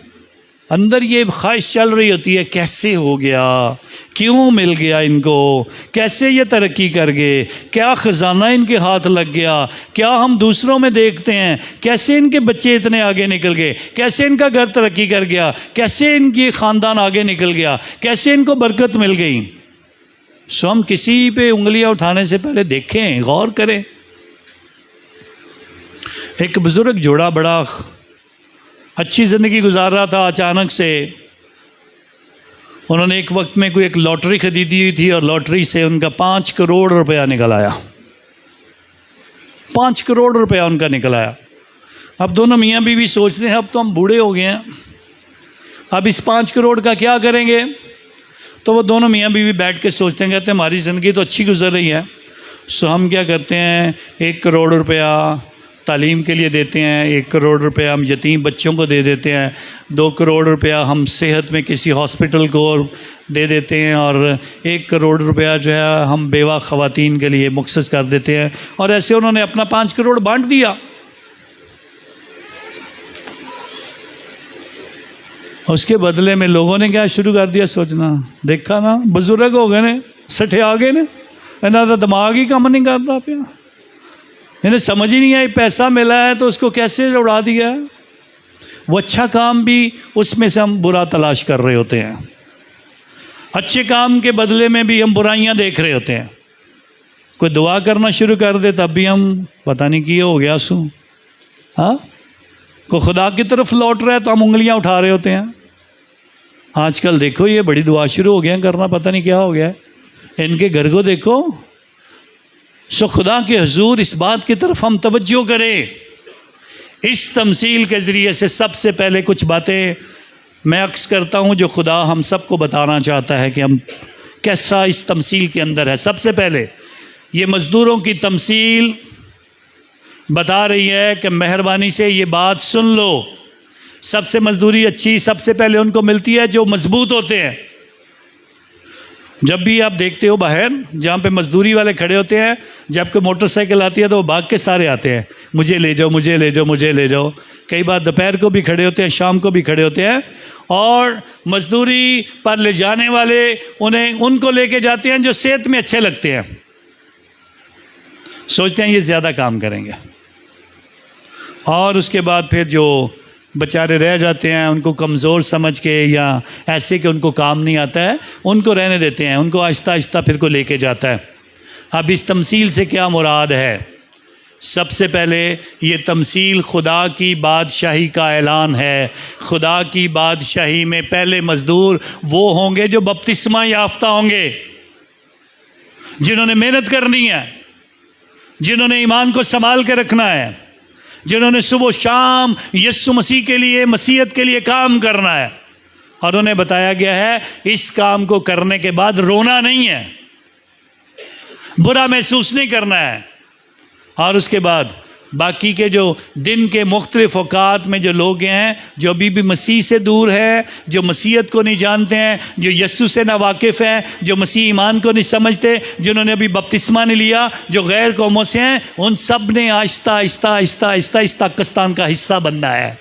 अंदर ये ख्वाहिश चल रही होती है, कैसे हो गया, क्यों मिल गया इनको, कैसे ये तरक्की कर गए, क्या ख़जाना इनके हाथ लग गया, क्या हम दूसरों में देखते हैं कैसे इनके बच्चे इतने आगे निकल गए, कैसे इनका घर तरक्की कर गया, कैसे इनकी ख़ानदान आगे निकल गया, कैसे इनको बरकत मिल गई। सो हम किसी पे उंगलियां उठाने से पहले देखें, गौर करें। एक बुज़ुर्ग जोड़ा बड़ा अच्छी ज़िंदगी गुजार रहा था, अचानक से उन्होंने एक वक्त में कोई एक लॉटरी खरीदी हुई थी और लॉटरी से उनका 5 करोड़ रुपया निकल आया। 5 करोड़ रुपया उनका निकल आया। अब दोनों मियाँ बीवी सोचते हैं अब तो हम बूढ़े हो गए हैं, अब इस 5 करोड़ का क्या करेंगे। तो वो दोनों मियाँ बीवी बैठ के सोचते हैं, कहते हैं हमारी ज़िंदगी तो अच्छी गुजर रही है, सो हम क्या करते हैं 1 करोड़ रुपया तालीम के लिए देते हैं, 1 करोड़ रुपया हम यतीम बच्चों को दे देते हैं, 2 करोड़ रुपया हम सेहत में किसी हॉस्पिटल को दे देते हैं, और 1 करोड़ रुपया जो है हम बेवा ख़वातीन के लिए मुख्तस कर देते हैं। और ऐसे उन्होंने अपना 5 करोड़ बांट दिया। उसके बदले में लोगों ने क्या शुरू कर दिया सोचना, देखा ना बुजुर्ग हो गए ने, सठे आ गए ने, इन्हों का दिमाग ही काम नहीं करता पिया, इन्हें समझ ही नहीं आई पैसा मिला है तो उसको कैसे उड़ा दिया है। वो अच्छा काम भी उसमें से हम बुरा तलाश कर रहे होते हैं, अच्छे काम के बदले में भी हम बुराइयां देख रहे होते हैं। कोई दुआ करना शुरू कर दे तब भी हम पता नहीं किए हो गया सू, हाँ कोई खुदा की तरफ लौट रहा है तो हम उंगलियां उठा रहे होते हैं। आजकल देखो ये बड़ी दुआ शुरू हो गया करना, पता नहीं क्या हो गया है इनके घर को देखो। सो खुदा के हुजूर इस बात की तरफ हम तवज्जो करें। इस तमसील के ज़रिए से सबसे पहले कुछ बातें मैं अक्स करता हूँ जो खुदा हम सबको बताना चाहता है कि हम कैसा इस तमसील के अंदर है। सबसे पहले ये मज़दूरों की तमसील बता रही है कि मेहरबानी से ये बात सुन लो, सबसे मजदूरी अच्छी सबसे पहले उनको मिलती है जो मजबूत होते हैं। जब भी आप देखते हो बाहर जहाँ पे मजदूरी वाले खड़े होते हैं, जब कोई मोटरसाइकिल आती है तो वो भाग के सारे आते हैं, मुझे ले जाओ मुझे ले जाओ मुझे ले जाओ। कई बार दोपहर को भी खड़े होते हैं, शाम को भी खड़े होते हैं, और मजदूरी पर ले जाने वाले उनको लेके जाते हैं जो सेहत में अच्छे लगते हैं, सोचते हैं ये ज़्यादा काम करेंगे। और उसके बाद फिर जो बेचारे रह जाते हैं उनको कमज़ोर समझ के या ऐसे कि उनको काम नहीं आता है, उनको रहने देते हैं, उनको आहिस्ता आहिस्ता फिर को लेके जाता है। अब इस तमसील से क्या मुराद है? सबसे पहले ये तमसील खुदा की बादशाही का ऐलान है। खुदा की बादशाही में पहले मज़दूर वो होंगे जो बपतिस्मा याफ्ता होंगे, जिन्होंने मेहनत करनी है, जिन्होंने ईमान को संभाल के रखना है, जिन्होंने सुबह शाम यीशु मसीह के लिए मसीहत के लिए काम करना है। और उन्हें बताया गया है इस काम को करने के बाद रोना नहीं है, बुरा महसूस नहीं करना है। और उसके बाद बाकी के जो दिन के मुख्तलिफ औकात में जो लोग हैं जो अभी भी मसीह से दूर हैं, जो मसीहत को नहीं जानते हैं, जो यीशु से ना वाकिफ़ हैं, जो मसीह ईमान को नहीं समझते, जिन्होंने अभी बपतिस्मा नहीं लिया, जो गैर कौमों से हैं, उन सब ने आहिस्ता आहिस्ता आहिस्ता आहिस्ता इस पाकिस्तान का हिस्सा बनना है।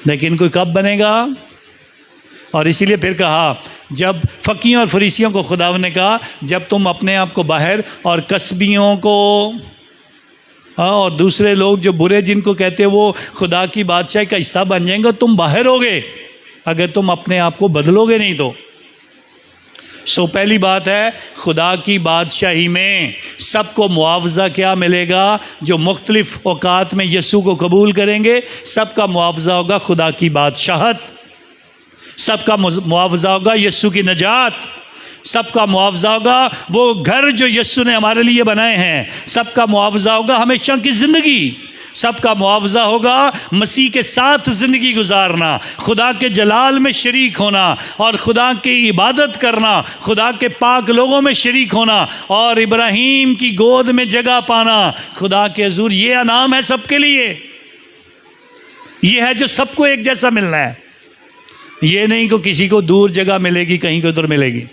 लेकिन कोई कब बनेगा? और इसीलिए फिर कहा, जब फ़कीयों और फरीसियों को खुदा ने कहा जब तुम अपने आप को बाहर और कस्बियों को और दूसरे लोग जो बुरे जिनको कहते हैं वो खुदा की बादशाही का हिस्सा बन जाएंगे, तुम बाहर होगे अगर तुम अपने आप को बदलोगे नहीं तो। सो पहली बात है खुदा की बादशाही में सबको मुआवजा क्या मिलेगा? जो मुख्तलिफ औकात में यीशु को कबूल करेंगे सबका मुआवजा होगा खुदा की बादशाहत, सबका मुआवजा होगा यीशु की नजात, सबका मुआवजा होगा वो घर जो यीशु ने हमारे लिए बनाए हैं, सबका मुआवजा होगा हमेशा की ज़िंदगी, सबका मुआवजा होगा मसीह के साथ ज़िंदगी गुजारना, खुदा के जलाल में शरीक होना और खुदा की इबादत करना, खुदा के पाक लोगों में शरीक होना और इब्राहीम की गोद में जगह पाना खुदा के हुजूर। ये इनाम है सबके लिए, ये है जो सबको एक जैसा मिलना है। ये नहीं कि किसी को दूर जगह मिलेगी, कहीं को उधर मिलेगी।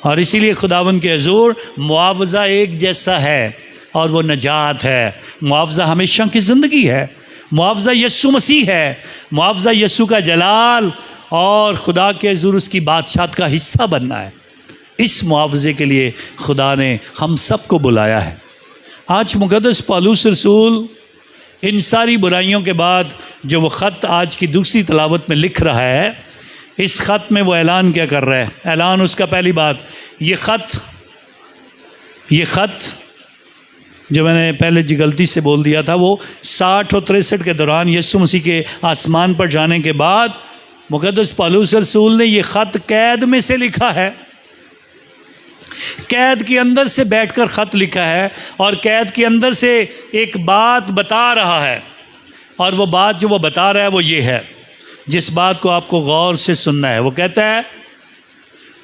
और इसीलिए खुदावन के हुजूर मुआवजा एक जैसा है और वो नजात है, मुआवजा हमेशा की ज़िंदगी है, मुआवजा यीशु मसीह है, मुआवजा यीशु का जलाल और खुदा के हुजूर उसकी बादशाहत का हिस्सा बनना है। इस मुआवजे के लिए खुदा ने हम सबको बुलाया है। आज मुक़द्दस पौलुस रसूल इन सारी बुराइयों के बाद जो वो ख़त आज की दूसरी तलावत में लिख रहा है, इस ख़त में वो ऐलान क्या कर रहा है? ऐलान उसका पहली बात, ये ख़त जो मैंने पहले जी गलती से बोल दिया था, वो 60 और 63 के दौरान यीशु मसीह के आसमान पर जाने के बाद मुक़द्दस पौलुस रसूल ने ये ख़त कैद में से लिखा है। कैद के अंदर से बैठकर ख़त लिखा है और कैद के अंदर से एक बात बता रहा है, और वो बात जो वो बता रहा है वो ये है, जिस बात को आपको गौर से सुनना है। वो कहता है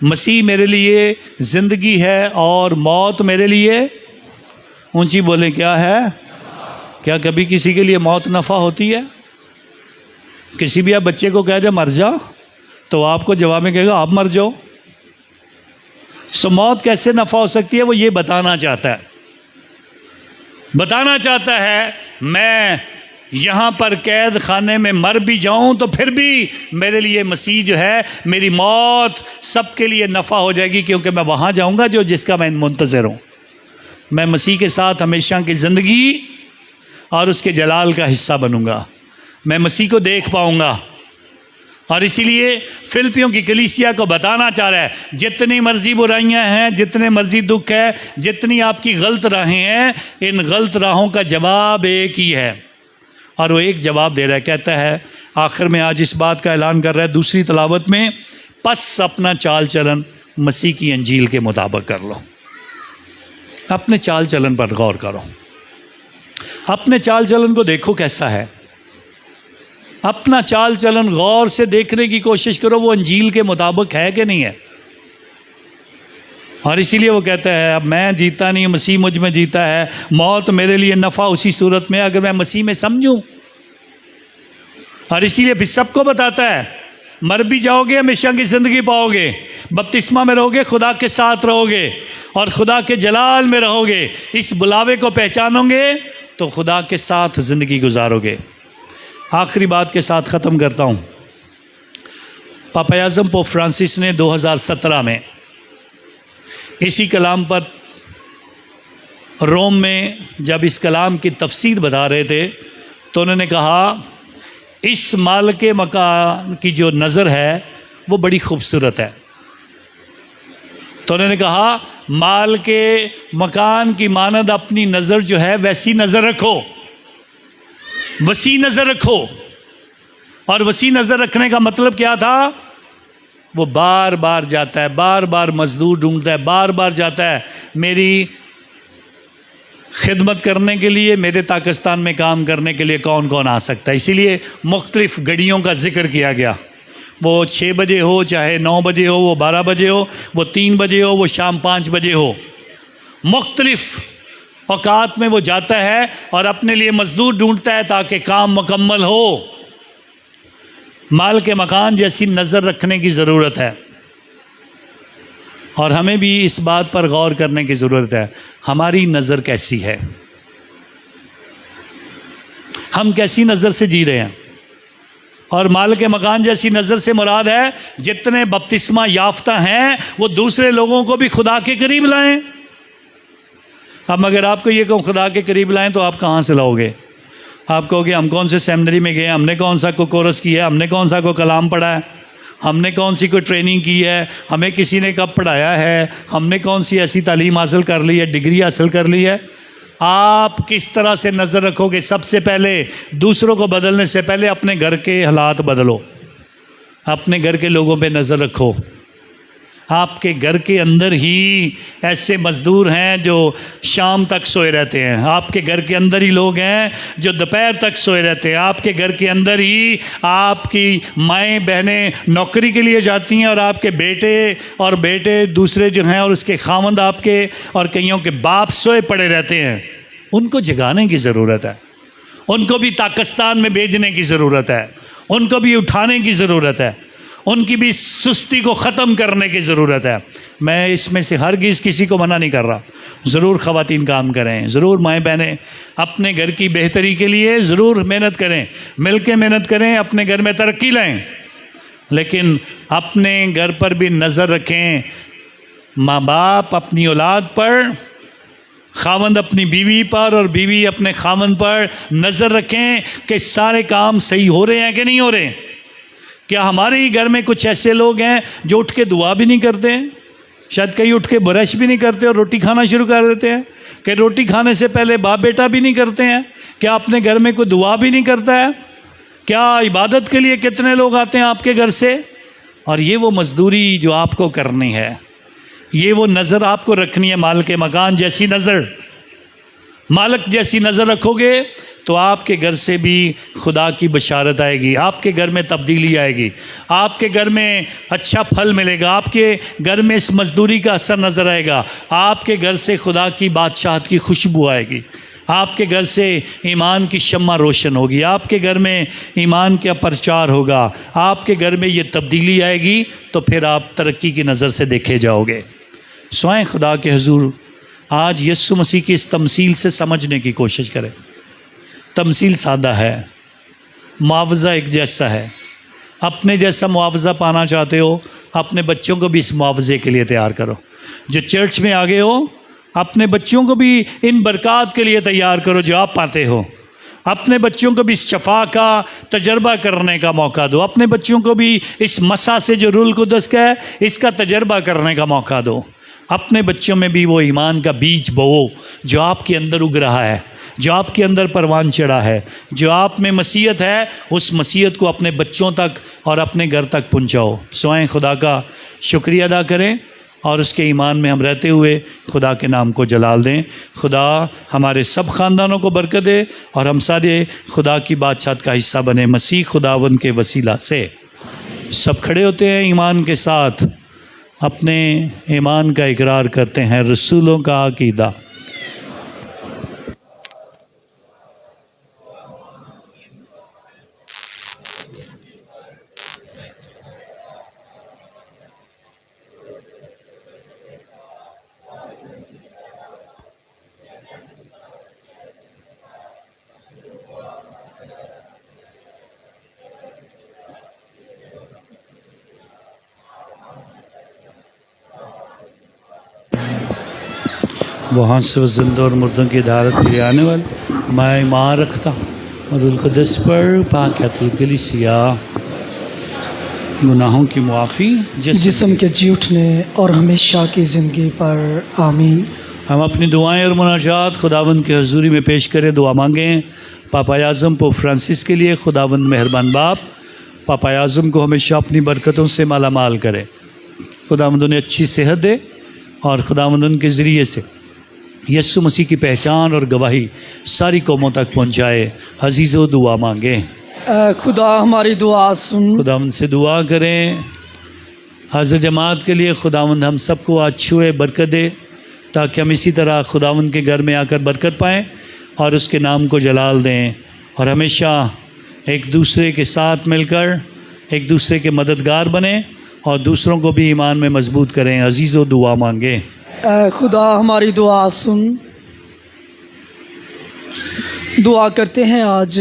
मसीह मेरे लिए ज़िंदगी है और मौत मेरे लिए, ऊंची बोले क्या है? क्या कभी किसी के लिए मौत नफ़ा होती है? किसी भी आप बच्चे को कह दे मर जा, तो आपको जवाब में कहेगा आप मर जाओ। सो मौत कैसे नफ़ा हो सकती है? वो ये बताना चाहता है, बताना चाहता है मैं यहाँ पर कैद खाने में मर भी जाऊँ तो फिर भी मेरे लिए मसीह जो है, मेरी मौत सबके लिए नफ़ा हो जाएगी, क्योंकि मैं वहाँ जाऊँगा जो जिसका मैं मुंतज़िर हूँ। मैं मसीह के साथ हमेशा की ज़िंदगी और उसके जलाल का हिस्सा बनूँगा, मैं मसीह को देख पाऊँगा। और इसीलिए फिलिपियों की कलीसिया को बताना चाह रहा है, जितनी मर्जी बुराइयां हैं, जितने मर्जी दुख है, जितनी आपकी गलत राहें हैं, इन गलत राहों का जवाब एक ही है, और वो एक जवाब दे रहा है। कहता है आखिर में आज इस बात का ऐलान कर रहा है दूसरी तलावत में, बस अपना चाल चलन मसीह की अंजील के मुताबिक कर लो। अपने चाल चलन पर गौर करो, अपने चाल चलन को देखो कैसा है, अपना चाल चलन गौर से देखने की कोशिश करो, वो अंजील के मुताबिक है कि नहीं है। और इसीलिए वो कहता है अब मैं जीता नहीं, मसीह मुझ में जीता है, मौत मेरे लिए नफ़ा उसी सूरत में अगर मैं मसीह में समझूं। और इसीलिए फिर सबको बताता है मर भी जाओगे हमेशा की ज़िंदगी पाओगे, बपतिस्मा में रहोगे, खुदा के साथ रहोगे और खुदा के जलाल में रहोगे। इस बुलावे को पहचानोगे तो खुदा के साथ ज़िंदगी गुजारोगे। आखिरी बात के साथ ख़त्म करता हूँ। पापा आज़म पोप फ्रांसिस ने 2017 में इसी कलाम पर रोम में जब इस कलाम की तफसीर बता रहे थे तो उन्होंने कहा इस माल के मकान की जो नज़र है वो बड़ी खूबसूरत है। तो उन्होंने कहा माल के मकान की मानद अपनी नज़र जो है वैसी नज़र रखो, वसी नज़र रखो। और वसी नज़र रखने का मतलब क्या था? वो बार बार जाता है, बार बार मजदूर ढूंढता है, बार बार जाता है मेरी खिदमत करने के लिए, मेरे पाकिस्तान में काम करने के लिए कौन कौन आ सकता है। इसीलिए मुख्तलिफ़ घड़ियों का जिक्र किया गया, वो 6 बजे हो, चाहे 9 बजे हो, वो 12 बजे हो, वो 3 बजे हो, वो शाम 5 बजे हो, मुख्तलिफ़ औकात में वो जाता है और अपने लिए मजदूर ढूंढता है ताकि काम मुकम्मल हो। माल के मकान जैसी नज़र रखने की ज़रूरत है, और हमें भी इस बात पर गौर करने की ज़रूरत है हमारी नज़र कैसी है, हम कैसी नज़र से जी रहे हैं। और माल के मकान जैसी नज़र से मुराद है जितने बपतिस्मा याफ्ता हैं वो दूसरे लोगों को भी खुदा के करीब लाएं। अब अगर आपको ये कहूँ खुदा के करीब लाएं तो आप कहाँ से लाओगे? आप कहोगे हम कौन से सेमिनरी में गए, हमने कौन सा को कोरस किया है, हमने कौन सा को कलाम पढ़ा है, हमने कौन सी कोई ट्रेनिंग की है, हमें किसी ने कब पढ़ाया है, हमने कौन सी ऐसी तालीम हासिल कर ली है, डिग्री हासिल कर ली है। आप किस तरह से नज़र रखोगे? सबसे पहले दूसरों को बदलने से पहले अपने घर के हालात बदलो, अपने घर के लोगों पे नज़र रखो। आपके घर के अंदर ही ऐसे मज़दूर हैं जो शाम तक सोए रहते हैं, आपके घर के अंदर ही लोग हैं जो दोपहर तक सोए रहते हैं, आपके घर के अंदर ही आपकी माएँ बहनें नौकरी के लिए जाती हैं और आपके बेटे दूसरे जो हैं और उसके खावंद आपके और कईयों के बाप सोए पड़े रहते हैं। उनको जगाने की ज़रूरत है, उनको भी पाकिस्तान में भेजने की ज़रूरत है, उनको भी उठाने की ज़रूरत है, उनकी भी सुस्ती को ख़त्म करने की ज़रूरत है। मैं इसमें से हरगिज़ किसी को मना नहीं कर रहा, ज़रूर ख़वातीन काम करें, ज़रूर माएँ बहनें अपने घर की बेहतरी के लिए ज़रूर मेहनत करें, मिल के मेहनत करें, अपने घर में तरक्की लाएं, लेकिन अपने घर पर भी नज़र रखें। माँ बाप अपनी औलाद पर, खावंद अपनी बीवी पर और बीवी अपने खावंद पर नज़र रखें कि सारे काम सही हो रहे हैं कि नहीं हो रहे। क्या हमारे ही घर में कुछ ऐसे लोग हैं जो उठ के दुआ भी नहीं करते हैं, शायद कई उठ के ब्रश भी नहीं करते और रोटी खाना शुरू कर देते हैं, कि रोटी खाने से पहले बाप बेटा भी नहीं करते हैं। क्या अपने घर में कोई दुआ भी नहीं करता है? क्या इबादत के लिए कितने लोग आते हैं आपके घर से? और ये वो मजदूरी जो आपको करनी है, ये वो नज़र आपको रखनी है, मालिक मकान जैसी नज़र। मालिक जैसी नज़र रखोगे तो आपके घर से भी खुदा की बशारत आएगी, आपके घर में तब्दीली आएगी, आपके घर में अच्छा फल मिलेगा, आपके घर में इस मजदूरी का असर नज़र आएगा, आपके घर से खुदा की बादशाहत की खुशबू आएगी, आपके घर से ईमान की शम्मा रोशन होगी, आपके घर में ईमान का प्रचार होगा, आपके घर में ये तब्दीली आएगी, तो फिर आप तरक्की की नज़र से देखे जाओगे। स्वयं खुदा के हुजूर आज यीशु मसीह की इस तमसील से समझने की कोशिश करें। तमसील सादा है, मुआवजा एक जैसा है। अपने जैसा मुआवजा पाना चाहते हो, अपने बच्चों को भी इस मुआवजे के लिए तैयार करो। जो चर्च में आगे हो, अपने बच्चों को भी इन बरक़ात के लिए तैयार करो जो आप पाते हो। अपने बच्चों को भी इस शफा का तजर्बा करने का मौका दो। अपने बच्चों को भी इस मसा से जो रूल कुदस का है, इसका तजर्बा करने का मौका दो। अपने बच्चों में भी वो ईमान का बीज बोओ जो आपके अंदर उग रहा है, जो आपके अंदर परवान चढ़ा है, जो आप में मसीहत है, उस मसीहत को अपने बच्चों तक और अपने घर तक पहुँचाओ। स्वयं खुदा का शुक्रिया अदा करें और उसके ईमान में हम रहते हुए खुदा के नाम को जलाल दें। खुदा हमारे सब ख़ानदानों को बरकत दे और हम सारे खुदा की बादशाहत का हिस्सा बने मसीह खुदावन के वसीला से। सब खड़े होते हैं ईमान के साथ, अपने ईमान का इकरार करते हैं, रसूलों का अकीदा। वहाँ से वो जिंदा और मुर्दों की अदालत के लिए आने वाले, मैं ईमान रखता और रुल-कुद्स पर पाक कलीसिया, गुनाहों की मुआफ़ी, जिस्म के जी उठने और हमेशा की ज़िंदगी पर आमीन। हम अपनी दुआएं और मुनाजात खुदावंद के हजूरी में पेश करें। दुआ मांगें पापा आज़म पोप फ्रांसिस के लिए। खुदावंद मेहरबान बाप पापा आज़म को हमेशा अपनी बरकतों से माला माल करे। खुदावंद उन्हें अच्छी सेहत दे और खुदावंद उनके ज़रिए से यीशु मसीह की पहचान और गवाही सारी कौमों तक पहुँचाए। अजीज़ो दुआ मांगें। खुदा हमारी दुआ सुन। खुदावंद से दुआ करें हाज़िर जमात के लिए। खुदावंद हम सबको आज छुए बरकत दे ताकि हम इसी तरह खुदावंद के घर में आकर बरकत पाएँ और उसके नाम को जलाल दें और हमेशा एक दूसरे के साथ मिलकर एक दूसरे के मददगार बने और दूसरों को भी ईमान में मजबूत करें। अजीज़ो दुआ मांगें। खुदा हमारी दुआ सुन। दुआ करते हैं आज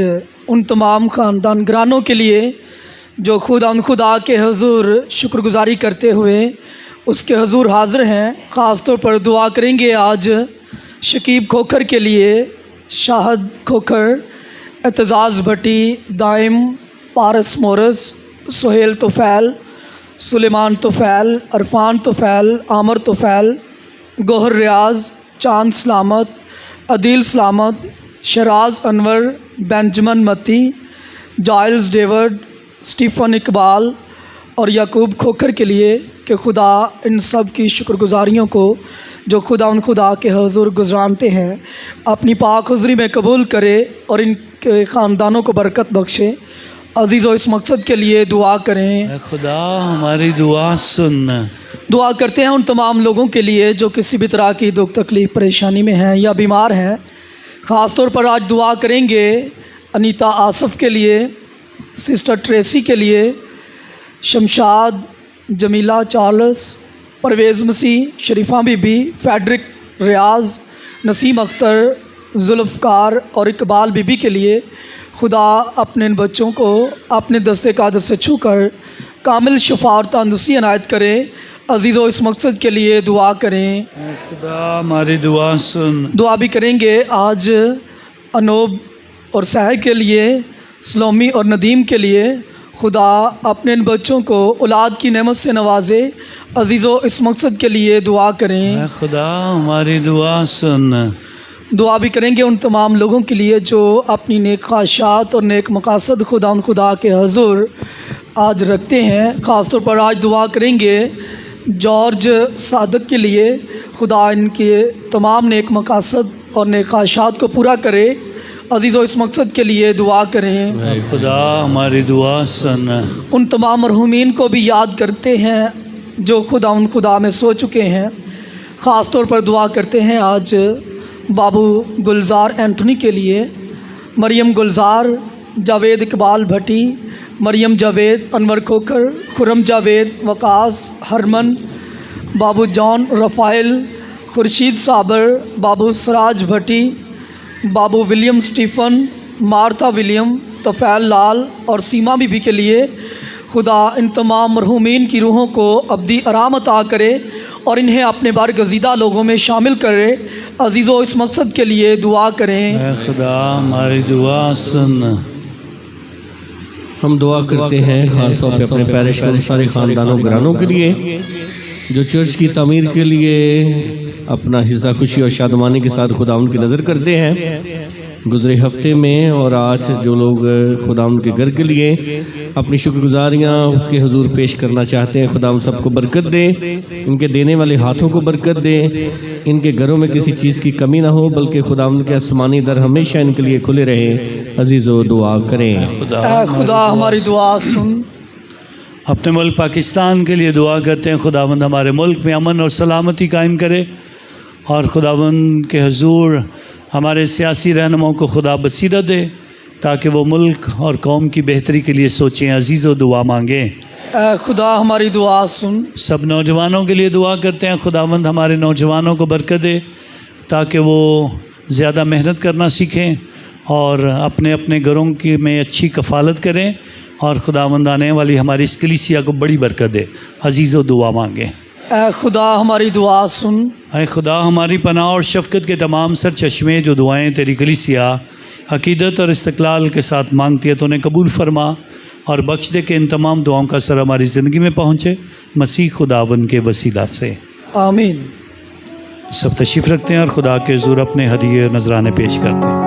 उन तमाम ख़ानदान घरानों के लिए जो खुदा के हुजूर शुक्रगुजारी करते हुए उसके हुजूर हाज़िर हैं। ख़ास तौर पर दुआ करेंगे आज शकीब खोखर के लिए, शाहद खोखर, एतजाज़ भट्टी, दाइम, पारस मोरस, सोहेल तोफ़ैल, सुलेमान तोफ़ैल, अरफान तोफ़ैल, आमर तोफ़ैल, गोहर रियाज, चांद सलामत, अदील सलामत, शराज अनवर, बेंजमन मती, जाइल्स डेविड, स्टीफ़न इकबाल और याकूब खोखर के लिए कि खुदा इन सब की शुक्रगुजारियों को जो खुदा के हुजूर गुज़रानते हैं अपनी पाक हुज़ूरी में कबूल करे और इनके ख़ानदानों को बरकत बख्शे। अजीज़ों इस मकसद के लिए दुआ करें। खुदा हमारी दुआ सुन। दुआ करते हैं उन तमाम लोगों के लिए जो किसी भी तरह की दुख तकलीफ़ परेशानी में हैं या बीमार हैं। ख़ास तौर पर आज दुआ करेंगे अनीता आसफ़ के लिए, सिस्टर ट्रेसी के लिए, शमशाद, जमीला चार्ल्स, परवेज़ मसीह, शरीफा बीबी, फेडरिक रियाज, नसीम अख्तर, जुल्फ़कार और इकबाल बीबी के लिए खुदा अपने इन बच्चों को अपने दस्ते कादर से छूकर कामिल शफा और तंदुरुस्ती अनायत करें। अजीज़ों इस मकसद के लिए दुआ करें। खुदा हमारी दुआ सुन। दुआ भी करेंगे आज अनूब और सहर के लिए, सलोमी और नदीम के लिए। खुदा अपने इन बच्चों को औलाद की नेमत से नवाजे। अजीज़ों इस मकसद के लिए दुआ करें। खुदा हमारी दुआ सुन। दुआ भी करेंगे उन तमाम लोगों के लिए जो अपनी नेक ख्वाहिशात और नेक मकासद खुदा के हुजूर आज रखते हैं। ख़ास तौर पर आज दुआ करेंगे जॉर्ज सादक के लिए खुदा इनके तमाम नेक मकासद और नेक ख्वाहिशात को पूरा करे। अजीज़ों, इस मकसद के लिए दुआ करें। ऐ खुदा हमारी दुआ सुन। उन तमाम मरहूमीन को भी याद करते हैं जो खुदा में सो चुके हैं। ख़ास तौर पर दुआ करते हैं आज बाबू गुलजार एंथनी के लिए, मरियम गुलजार, जावेद इकबाल भट्टी, मरियम जावेद, अनवर खोकर, खुरम जावेद, वकास, हरमन, बाबू जॉन रफ़ाइल, खुर्शीद साबर, बाबू सराज भट्टी, बाबू विलियम स्टीफ़न, मार्था विलियम, तफ़ैल लाल और सीमा बीबी के लिए खुदा इन तमाम मरहूमीन की रूहों को अब्दी आराम अता करे और इन्हें अपने बारगज़ीदा लोगों में शामिल करे। अजीज़ों, इस मकसद के लिए दुआ करें। ऐ खुदा हमारी दुआ सुन। हम दुआ करते हैं ख़ास तौर पे अपने पैरिश के सारे ख़ानदानों घरानों के लिए जो चर्च की तामीर के लिए अपना हिस्सा खुशी और शादमानी के साथ खुदा उनकी नज़र करते हैं। गुज़रे हफ्ते में और आज जो लोग खुदा उनके घर के लिए अपनी शुक्रगुजारियाँ उसके हुजूर पेश करना चाहते हैं, खुदा हम सबको बरकत दे, इनके देने वाले हाथों को बरकत दे, इनके घरों में किसी चीज़ की कमी ना हो, बल्कि खुदा उनके आसमानी दर हमेशा इनके लिए खुले रहे। अजीज़ो दुआ करें। खुदा हमारी दुआ सुन। अपने मुल्क पाकिस्तान के लिए दुआ करते हैं। खुदावंद हमारे मुल्क में अमन और सलामती कायम करे और खुदावंद के हुजूर हमारे सियासी रहनुमाओं को खुदा बसीरत दे ताकि वो मुल्क और कौम की बेहतरी के लिए सोचें। अजीज़ो दुआ मांगें। खुदा हमारी दुआ सुन। सब नौजवानों के लिए दुआ करते हैं। खुदावंद हमारे नौजवानों को बरकत दे ताकि वो ज़्यादा मेहनत करना सीखें और अपने अपने घरों की में अच्छी कफ़ालत करें और खुदावंद आने वाली हमारी इस कलीसिया को बड़ी बरकत दे। अजीज़ो दुआ मांगें। खुदा हमारी दुआ सुन। ऐ खुदा हमारी पनाह और शफ़क़त के तमाम सर चश्मे जो दुआएं तेरी कलीसिया अक़ीदत और इस्तक़लाल के साथ मांगती है तो उन्हें कबूल फरमा और बख्श दे के इन तमाम दुआओं का सर हमारी ज़िंदगी में पहुँचे, मसीह खुदावन के वसीला से आमीन। सब तशरीफ़ रखते हैं और खुदा के हुज़ूर अपने हदीये नजराने पेश करते हैं।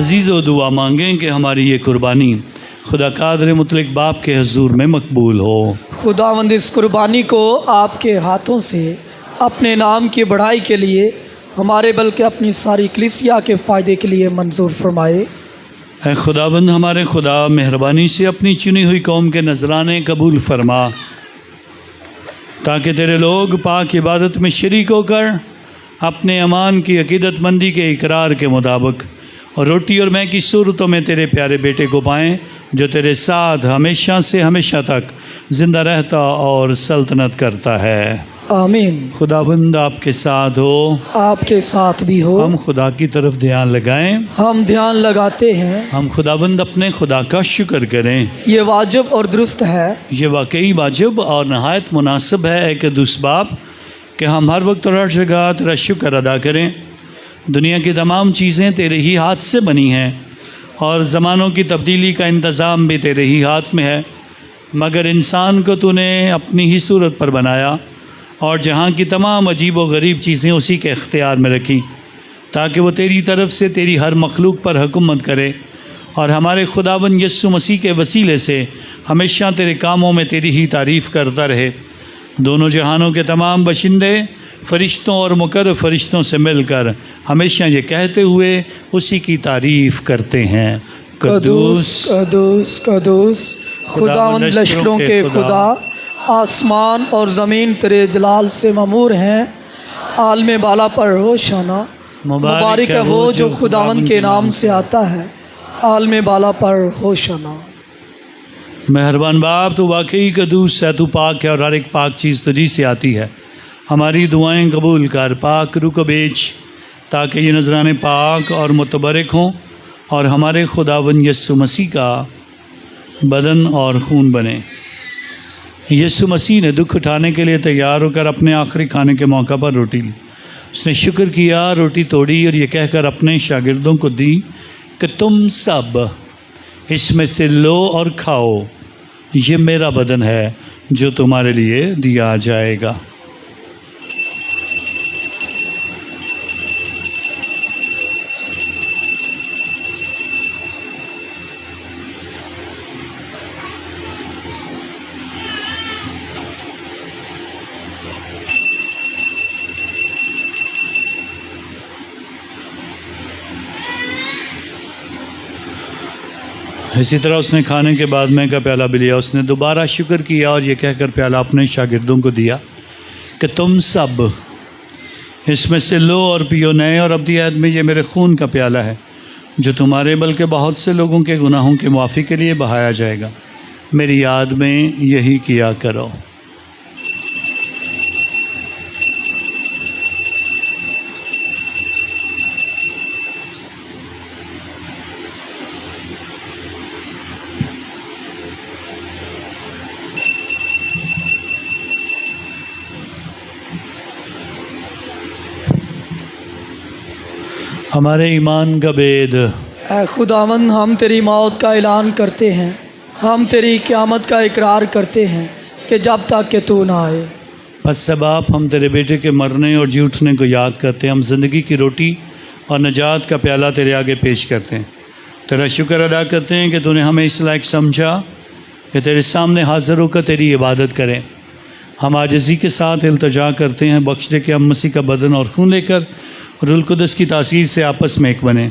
अजीज़ व दुआ मांगें कि हमारी ये कुर्बानी खुदा कादर मुतलक बाप के हजूर में मकबूल हो। खुदावंद इस कुर्बानी को आपके हाथों से अपने नाम की बढ़ाई के लिए हमारे बल्कि अपनी सारी कलीसिया के फ़ायदे के लिए मंजूर फरमाए। ऐ खुदावंद हमारे खुदा, मेहरबानी से अपनी चुनी हुई कौम के नजराने कबूल फरमा, ताकि तेरे लोग पाक इबादत में शरीक होकर अपने अमान की अकीदतमंदी के इकरार के मुताबिक और रोटी और मैं की सूरतों में तेरे प्यारे बेटे को पाएँ, जो तेरे साथ हमेशा से हमेशा तक ज़िंदा रहता और सल्तनत करता है। आमीन। खुदाबंद आपके साथ हो, आपके साथ भी हो। हम खुदा की तरफ ध्यान लगाएं। हम ध्यान लगाते हैं। हम खुदाबंद अपने खुदा का शुक्र करें। ये वाजिब और दुरुस्त है। ये वाकई वाजिब और नहायत मुनासिब है कि दुस्बाब कि हम हर वक्त और हर जगह तेरा शुक्र अदा करें। दुनिया की तमाम चीज़ें तेरे ही हाथ से बनी हैं और ज़मानों की तब्दीली का इंतज़ाम भी तेरे ही हाथ में है, मगर इंसान को तूने अपनी ही सूरत पर बनाया और जहाँ की तमाम अजीब व गरीब चीज़ें उसी के इख्तियार में रखी, ताकि वो तेरी तरफ से तेरी हर मखलूक पर हुकूमत करे और हमारे खुदावन यस्सु मसीह के वसीले से हमेशा तेरे कामों में तेरी ही तारीफ़ करता रहे। दोनों जहानों के तमाम बशिंदे फ़रिश्तों और मुकर्रब फ़रिश्तों से मिलकर हमेशा ये कहते हुए उसी की तारीफ़ करते हैं, कदूस कदूस कदूस खुदावंद लश्करों के खुदा, आसमान और ज़मीन तेरे जलाल से ममूर हैं। आलम बाला पर होशाना, मुबारक है वो जो खुदावंद के नाम से आता है। आलम बाला पर होशाना। मेहरबान बाप, तो वाकई कदूस है, तू पाक है और हर एक पाक चीज़ तुझी से आती है। हमारी दुआएं कबूल कर, पाक रुक बेच, ताकि ये नजराने पाक और मुतबरक हों और हमारे खुदावन यस्सु मसीह का बदन और खून बने। यस्सु मसीह ने दुख उठाने के लिए तैयार होकर अपने आखिरी खाने के मौका पर रोटी ली। उसने शुक्र किया, रोटी तोड़ी और ये कहकर अपने शागिर्दों को दी कि तुम सब इसमें से लो और खाओ, ये मेरा बदन है जो तुम्हारे लिए दिया जाएगा। इसी तरह उसने खाने के बाद मैं का प्याला भी लिया। उसने दोबारा शुक्र किया और ये कहकर प्याला अपने शागिर्दों को दिया कि तुम सब इसमें से लो और पियो। नए और अब्दी अहद में ये मेरे खून का प्याला है, जो तुम्हारे बल्कि बहुत से लोगों के गुनाहों के माफ़ी के लिए बहाया जाएगा। मेरी याद में यही किया करो। हमारे ईमान का भेद। ऐ खुदावंद, हम तेरी मौत का ऐलान करते हैं, हम तेरी क़यामत का इकरार करते हैं कि जब तक कि तू ना आए। बस सब आप हम तेरे बेटे के मरने और जी उठने को याद करते हैं। हम ज़िंदगी की रोटी और नजात का प्याला तेरे आगे पेश करते हैं। तेरा शुक्र अदा करते हैं कि तूने हमें इस लायक समझा कि तेरे सामने हाज़िर होकर तेरी इबादत करें। हम आजिज़ी के साथ इल्तिजा करते हैं, बख्श दे कि हम मसीह का बदन और खून लेकर रूहुल कुद्दस की तासीर से आपस में एक बने।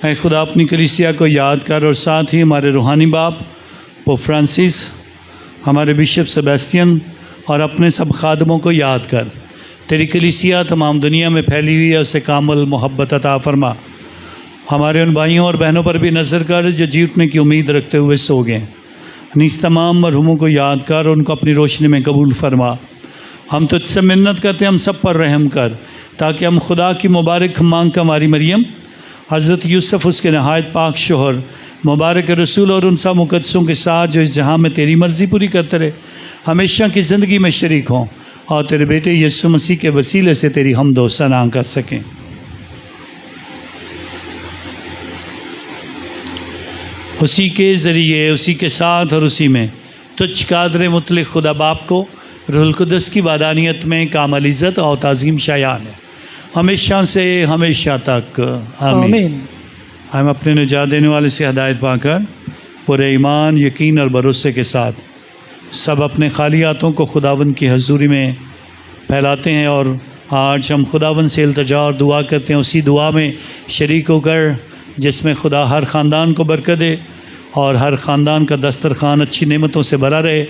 ऐ खुदा, अपनी कलीसिया को याद कर और साथ ही हमारे रूहानी बाप पोप फ्रांसिस, हमारे बिशप सेबेस्टियन और अपने सब खादमों को याद कर। तेरी कलीसिया तमाम दुनिया में फैली हुई है, उसे कामल मोहब्बत अता फरमा। हमारे उन भाइयों और बहनों पर भी नज़र कर जो जी उठने की उम्मीद रखते हुए सो गए। नीस तमाम मरहुमों को याद कर, उनको अपनी रोशनी में कबूल फरमा। हम तुझसे मिन्नत करते हैं, हम सब पर रहम कर, ताकि हम खुदा की मुबारक मांग का हमारी मरियम, हज़रत यूसुफ़ उसके नहायत पाक शोहर, मुबारक रसूल और उन सब मुक़द्दसों के साथ जो इस जहाँ में तेरी मर्ज़ी पूरी करते रहे, हमेशा की ज़िंदगी में शरीक हों और तेरे बेटे यीशु मसीह के वसीले से तेरी हमद व सना कर सकें। उसी के ज़रिए, उसी के साथ और उसी में तुझ कादर मुतलक खुदा बाप को रूहुल कुद्दस की वादानियत में कामल इज़्ज़त और ताज़ीम शायान है, हमेशा से हमेशा तक। आमीन। हम अपने निजात देने वाले से हदायत पाकर पूरे ईमान, यकीन और भरोसे के साथ सब अपने खाली हाथों को खुदावन की हजूरी में फैलाते हैं और आज हम खुदावन से इल्तिजा और दुआ करते हैं, उसी दुआ में शरीक होकर जिसमें खुदा हर ख़ानदान को बरकत दे और हर ख़ानदान का दस्तरखान अच्छी नेमतों से भरा रहे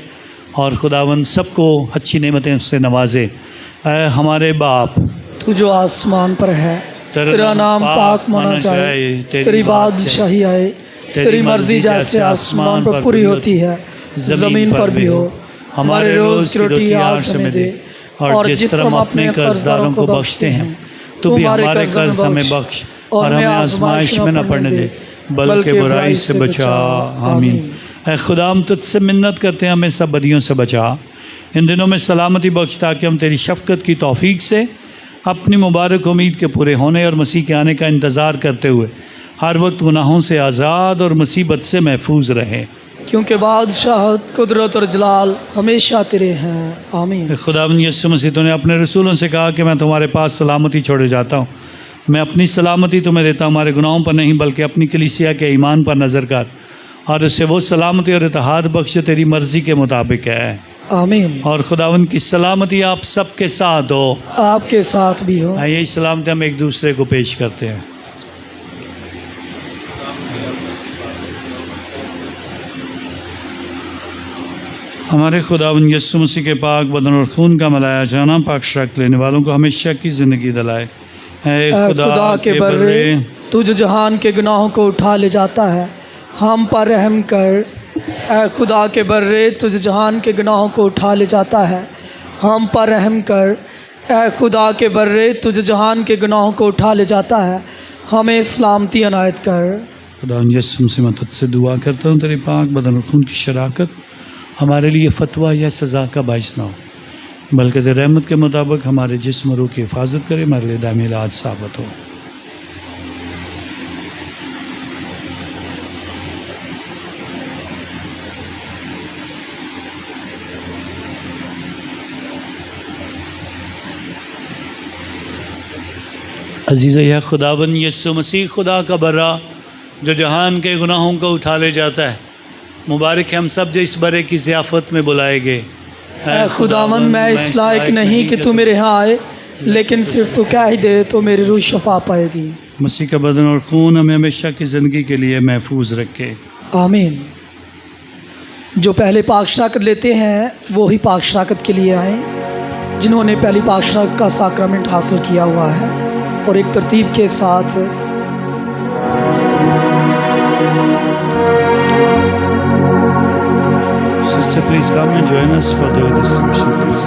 और खुदावन सबको अच्छी नेमतें उससे नवाजे। ऐ हमारे बाप, तू जो आसमान पर है, तेरा नाम पाक माना जाए, तेरी बादशाही आए, तेरी मर्जी जैसे आसमान पर पूरी होती है ज़मीन पर भी हो। हमारे रोज़ की रोटी आज हमें दे और जिस तरह हम अपने कर्जदारों को बख्शते हैं तो भी हमारे कर्ज हमें बख्श और हमें आजमाइश में न पड़ने दे बल्कि बुराई से बचा। आमीन। ऐ खुदा हम तुझसे मिन्नत करते हैं, हमें सब बदियों से बचा, इन दिनों में सलामती बख्श ताकि हम तेरी शफ़क़त की तौफ़ीक से अपनी मुबारक उम्मीद के पूरे होने और मसीह के आने का इंतज़ार करते हुए हर वक्त गुनाहों से आज़ाद और मुसीबत से महफूज रहें, क्योंकि बादशाहत, कुदरत और जलाल हमेशा तेरे हैं। आमीन। खुदावंद यीशु मसीह तूने अपने रसूलों से कहा कि मैं तुम्हारे पास सलामती छोड़े जाता हूँ, मैं अपनी सलामती तुम्हें देता हूँ, हमारे गुनाहों पर नहीं बल्कि अपनी कलीसिया के ईमान पर नज़र कर और उससे वो सलामती और इत्तेहाद बख्श तेरी मर्ज़ी के मुताबिक है। आमीन। और खुदावंद की सलामती आप सबके साथ हो, आपके साथ भी हो। यही सलामती हम एक दूसरे को पेश करते हैं। हमारे खुदावंद यीशु मसीह के पाक बदन और खून का मलाया जाना पाक शर्क लेने वालों को हमेशा की ज़िंदगी दिलाए। ऐ खुदा के बर्रे, तू जो जहान के गुनाहों को उठा ले जाता है, हम पर रहम कर। ऐ खुदा के बर्रे, तू जो जहान के गुनाहों को उठा ले जाता है, हम पर रहम कर। ऐ खुदा के बर्रे, तू जो जहान के गुनाहों को उठा ले जाता है, हमें सलामती अनायत कर। खुदावंद यीशु मसीह मैं तुझसे दुआ करता हूँ तेरे पाक बदन और खून की शराकत हमारे लिए फतवा या सज़ा का बाइस ना हो बल्कि तेरे रहमत के मुताबिक हमारे जिस्म और रूह की हिफाजत करे, हमारे लिए दामी इलाज साबित हो। अज़ीज़ या खुदावन यीशु मसीह खुदा का बर्रा जो जहान के गुनाहों को उठा ले जाता है, मुबारक है हम सब जो इस बरे की ज़ियाफ़त में बुलाए गए। ऐ खुदावंद, मैं इस लायक नहीं कि तू मेरे यहाँ आए, लेकिन सिर्फ तू कह ही दे तो मेरी रूह शफा पाएगी। मसीह का बदन और खून हमें हमेशा की ज़िंदगी के लिए महफूज रखे। आमीन। जो पहले पाक शराकत लेते हैं वो ही पाक शराकत के लिए आए, जिन्होंने पहली पाक शराकत का साक्रामेंट हासिल किया हुआ है और एक तरतीब के साथ Sister, please come and join us for the distribution, please.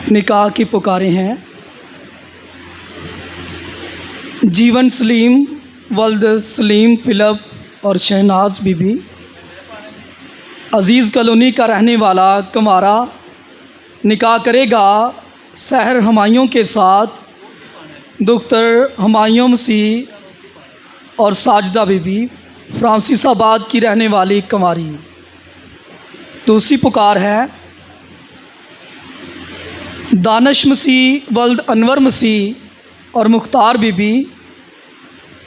निकाह की पुकारे हैं। जीवन सलीम, वल्द सलीम फिलिप और शहनाज बीबी। अज़ीज़ कॉलोनी का रहने वाला कुमारा निकाह करेगा सहर हमायूं के साथ दुख्तर हमायूं मसीह और साजदा बीबी, फ्रांसिसाबाद की रहने वाली कुमारी। दूसरी पुकार है दानिश मसीह, वल्द अनवर मसीह और मुख्तार बीबी,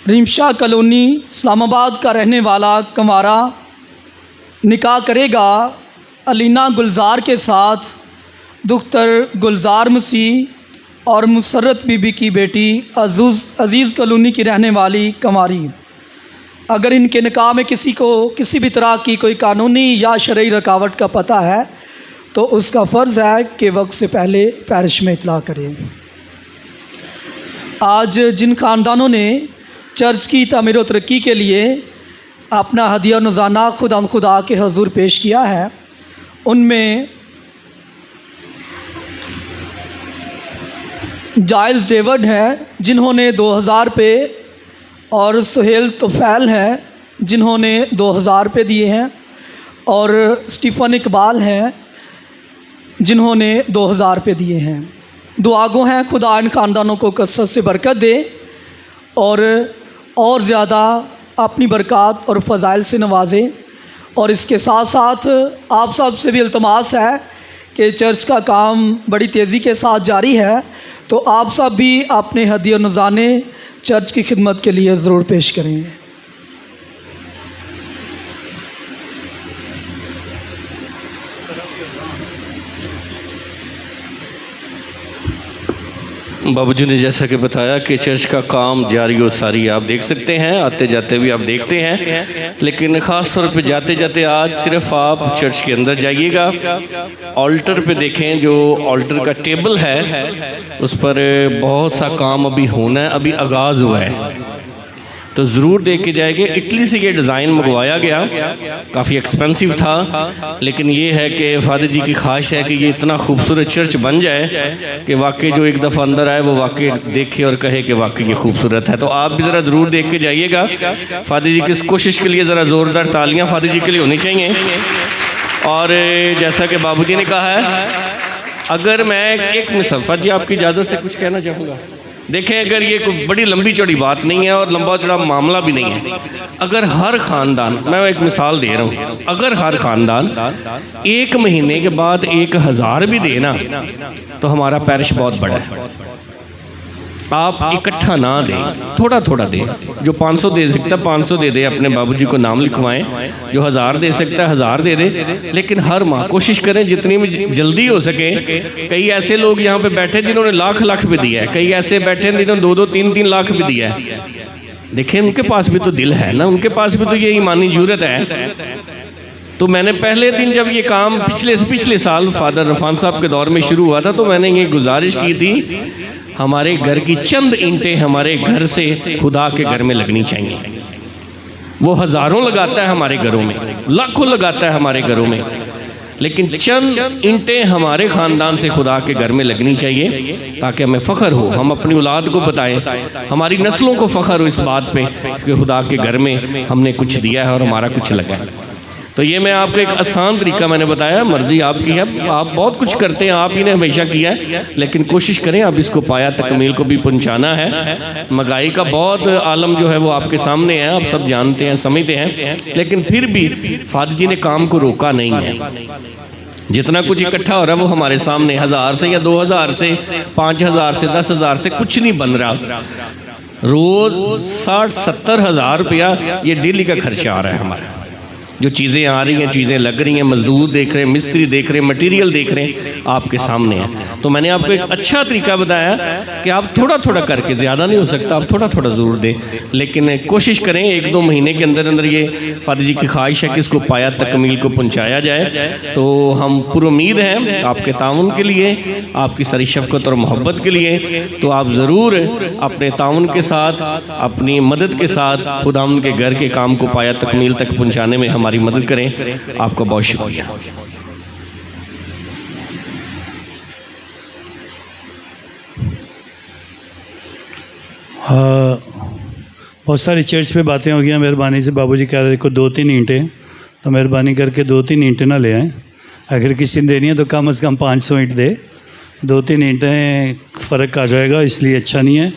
रिमशा कॉलोनी इस्लामाबाद का रहने वाला कुमारा निकाह करेगा अलीना गुलजार के साथ दुख्तर गुलजार मसीह और मुसर्रत बीबी की बेटी अज़ीज़ कॉलोनी की रहने वाली कुमारी। अगर इनके निकाह में किसी को किसी भी तरह की कोई कानूनी या शरई रुकावट का पता है तो उसका फ़र्ज़ है कि वक्त से पहले पैरिश में इतला करें। आज जिन ख़ानदानों ने चर्च की तामीर व तरक्की के लिए अपना हदिया नुज़ाना खुदा के हज़ूर पेश किया है, उनमें जायज़ डेविड हैं जिन्होंने 2000 रुपये और सुहेल तुफ़ैल हैं जिन्होंने 2000 रुपये दिए हैं और स्टीफ़न इकबाल हैं जिन्होंने 2000 रुपये दिए हैं। दुआगो हैं खुदा इन ख़ानदानों को कसरत से बरकत दे और ज़्यादा अपनी बरक़ात और फ़ज़ाइल से नवाजे। और इसके साथ साथ आप सब से भी इल्तमास है कि चर्च का काम बड़ी तेज़ी के साथ जारी है, तो आप सब भी अपने हदिया नुज़ाने चर्च की खिदमत के लिए ज़रूर पेश करें। बाबूजी ने जैसा कि बताया कि चर्च का काम जारी व सारी आप देख सकते हैं, आते जाते भी आप देखते हैं, लेकिन ख़ास तौर पे जाते जाते आज सिर्फ आप चर्च के अंदर जाइएगा, ऑल्टर पे देखें, जो ऑल्टर का टेबल है उस पर बहुत सा काम अभी होना है, अभी आगाज़ हुआ है, तो ज़रूर देख के जाएंगे। इटली से ये डिज़ाइन मंगवाया गया, काफ़ी एक्सपेंसिव था, लेकिन ये है कि फादर जी की ख्वाहिश है कि ये इतना खूबसूरत चर्च बन जाए कि वाकई जो एक दफ़ा अंदर आए वो वाकई देखे और कहे कि वाकई ये खूबसूरत है। तो आप भी ज़रा ज़रूर देख के जाइएगा। फादर जी की इस कोशिश के लिए ज़रा ज़ोरदार तालियाँ फादर जी के लिए होनी चाहिए। और जैसा कि बाबूजी ने कहा है, अगर मैं एक मिसाल फादर जी आपकी इजाज़त से कुछ कहना चाहूँगा। देखें, अगर ये कोई बड़ी लंबी चौड़ी बात नहीं है और लंबा चौड़ा मामला भी नहीं है, अगर हर ख़ानदान, मैं एक मिसाल दे रहा हूँ, अगर हर ख़ानदान 1 महीने के बाद 1000 भी देना तो हमारा पैरिश बहुत बड़ा है। आप इकट्ठा ना दें, थोड़ा थोड़ा दें। जो 500 दे सकता है 500 दे दे, अपने बाबूजी को नाम लिखवाएं। जो 1000 दे सकता है 1000 दे दे, लेकिन हर माह कोशिश करें जितनी भी जल्दी हो सके। कई ऐसे लोग यहाँ पे बैठे जिन्होंने लाख भी दिया है, कई ऐसे बैठे जिन्होंने 2-2, 3-3 लाख भी दिया है। देखें, उनके पास भी तो दिल है ना, उनके पास भी तो ये ईमानी जरूरत है। तो मैंने पहले दिन जब ये काम पिछले साल फादर रफान साहब के दौर में शुरू हुआ था, तो मैंने ये गुजारिश की थी, हमारे घर की चंद ईंटें हमारे घर से खुदा के घर में लगनी चाहिए। वो हज़ारों लगाता है हमारे घरों में, लाखों लगाता है हमारे घरों में, लेकिन चंद ईंटें हमारे ख़ानदान से खुदा के घर में लगनी चाहिए, ताकि हमें फ़ख्र हो, हम अपनी औलाद को बताएं, हमारी नस्लों को फ़ख्र हो इस बात पे कि खुदा के घर में हमने कुछ दिया है और हमारा कुछ लगा है। तो ये मैं आपको एक आसान तरीका मैंने बताया, मर्जी आपकी है, आप बहुत कुछ करते हैं, आप ही ने हमेशा किया है, लेकिन कोशिश करें अब इसको पाया तकमील को भी पहुंचाना है। महंगाई का बहुत आलम जो है वो आपके सामने है, आप सब जानते हैं, समझते हैं, लेकिन फिर भी फादर जी ने काम को रोका नहीं है। जितना कुछ इकट्ठा हो रहा है वो हमारे सामने 1000 से या 2000 से 5000 से 10,000 से कुछ नहीं बन रहा। रोज़ 60-70 हज़ार रुपया ये डेली का खर्चा आ रहा है हमारा। जो चीज़ें आ रही हैं, चीज़ें लग रही हैं, मजदूर देख रहे हैं, मिस्त्री देख रहे हैं, मटेरियल देख रहे हैं, आपके सामने है। तो मैंने आपको एक अच्छा तरीका बताया कि आप थोड़ा थोड़ा करके, ज़्यादा नहीं हो सकता, आप थोड़ा थोड़ा ज़रूर दें, लेकिन कोशिश करें 1-2 महीने के अंदर अंदर ये फादर जी की ख्वाहिश है कि इसको पाया तकमील को पहुँचाया जाए। तो हम पुरुमीद हैं आपके ताउन के लिए, आपकी सारी शफ़क़त और मोहब्बत के लिए। तो आप ज़रूर अपने ताउन के साथ, अपनी मदद के साथ खुदावंद के घर के काम को पाया तकमील तक पहुँचाने में हमारी मदद करें। आपका बहुत शुक्रिया। बहुत सारी चर्च पे बातें हो गई हैं। मेहरबानी से बाबूजी कह रहे को 2-3 ईंटें, तो मेहरबानी करके 2-3 ईंटें ना ले आएँ। अगर किसी ने देनी है तो कम से कम 500 ईंट दे। 2-3 ईंटें फ़र्क आ जाएगा, इसलिए अच्छा नहीं है।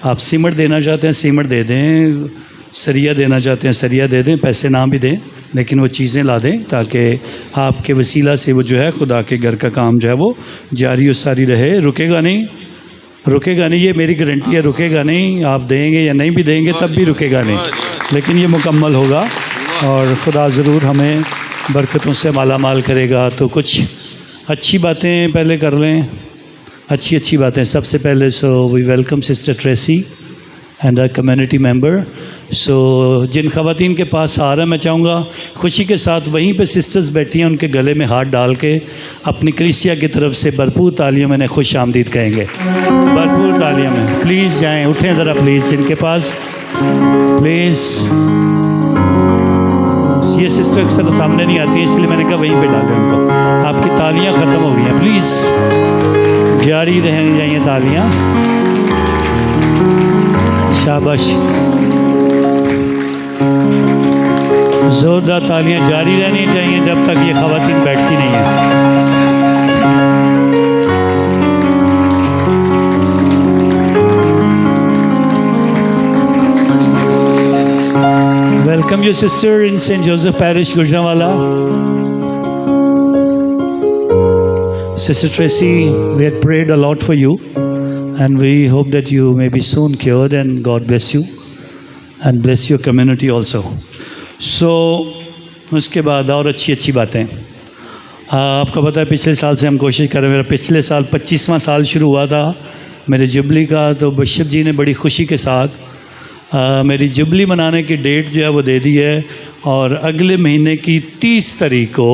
आप सीमेंट देना चाहते हैं सीमेंट दे दें, सरिया देना चाहते हैं सरिया दे दें, पैसे ना भी दें लेकिन वो चीज़ें ला दें ताकि आपके वसीला से वो जो है खुदा के घर का काम जो है वो जारी और सारी रहे। रुकेगा नहीं, ये मेरी गारंटी है, रुकेगा नहीं। आप देंगे या नहीं भी देंगे तब भी रुकेगा नहीं, लेकिन ये मुकम्मल होगा और खुदा ज़रूर हमें बरकतों से माला माल करेगा। तो कुछ अच्छी बातें पहले कर लें, अच्छी बातें। सबसे पहले we welcome sister Tracy and a community member. जिन ख़वातीन के पास आ रहा है, मैं चाहूँगा खुशी के साथ वहीं पे सिस्टर्स बैठी हैं, उनके गले में हाथ डाल के अपनी कलीसिया की तरफ से भरपूर तालियों में खुश आमदीद कहेंगे। भरपूर तालियों में प्लीज़ जाएं, उठें ज़रा प्लीज़ इनके पास प्लीज़। ये सिस्टर अक्सर सामने नहीं आती है, इसलिए मैंने कहा वहीं पे डालें उनको। आपकी तालियां ख़त्म हो गई हैं, प्लीज़ जारी रहनी चाहिए तालियां। शाबाश, ज़ोरदार तालियां जारी रहनी चाहिए जब तक ये ख़वातीन बैठती नहीं है। Welcome you sister in St. Joseph Parish, Gujranwala. Sister Tracy, we had prayed a lot for you and we hope that you may be soon cured and God bless you and bless your community also. So, उसके बाद और अच्छी बातें। आपको पता है पिछले साल से हम कोशिश कर रहे हैं। मेरा पिछले साल 25वां साल शुरू हुआ था मेरे जुबली का, तो बिशप जी ने बड़ी खुशी के साथ मेरी जुबली मनाने की डेट जो है वो दे दी है और अगले महीने की 30 तारीख को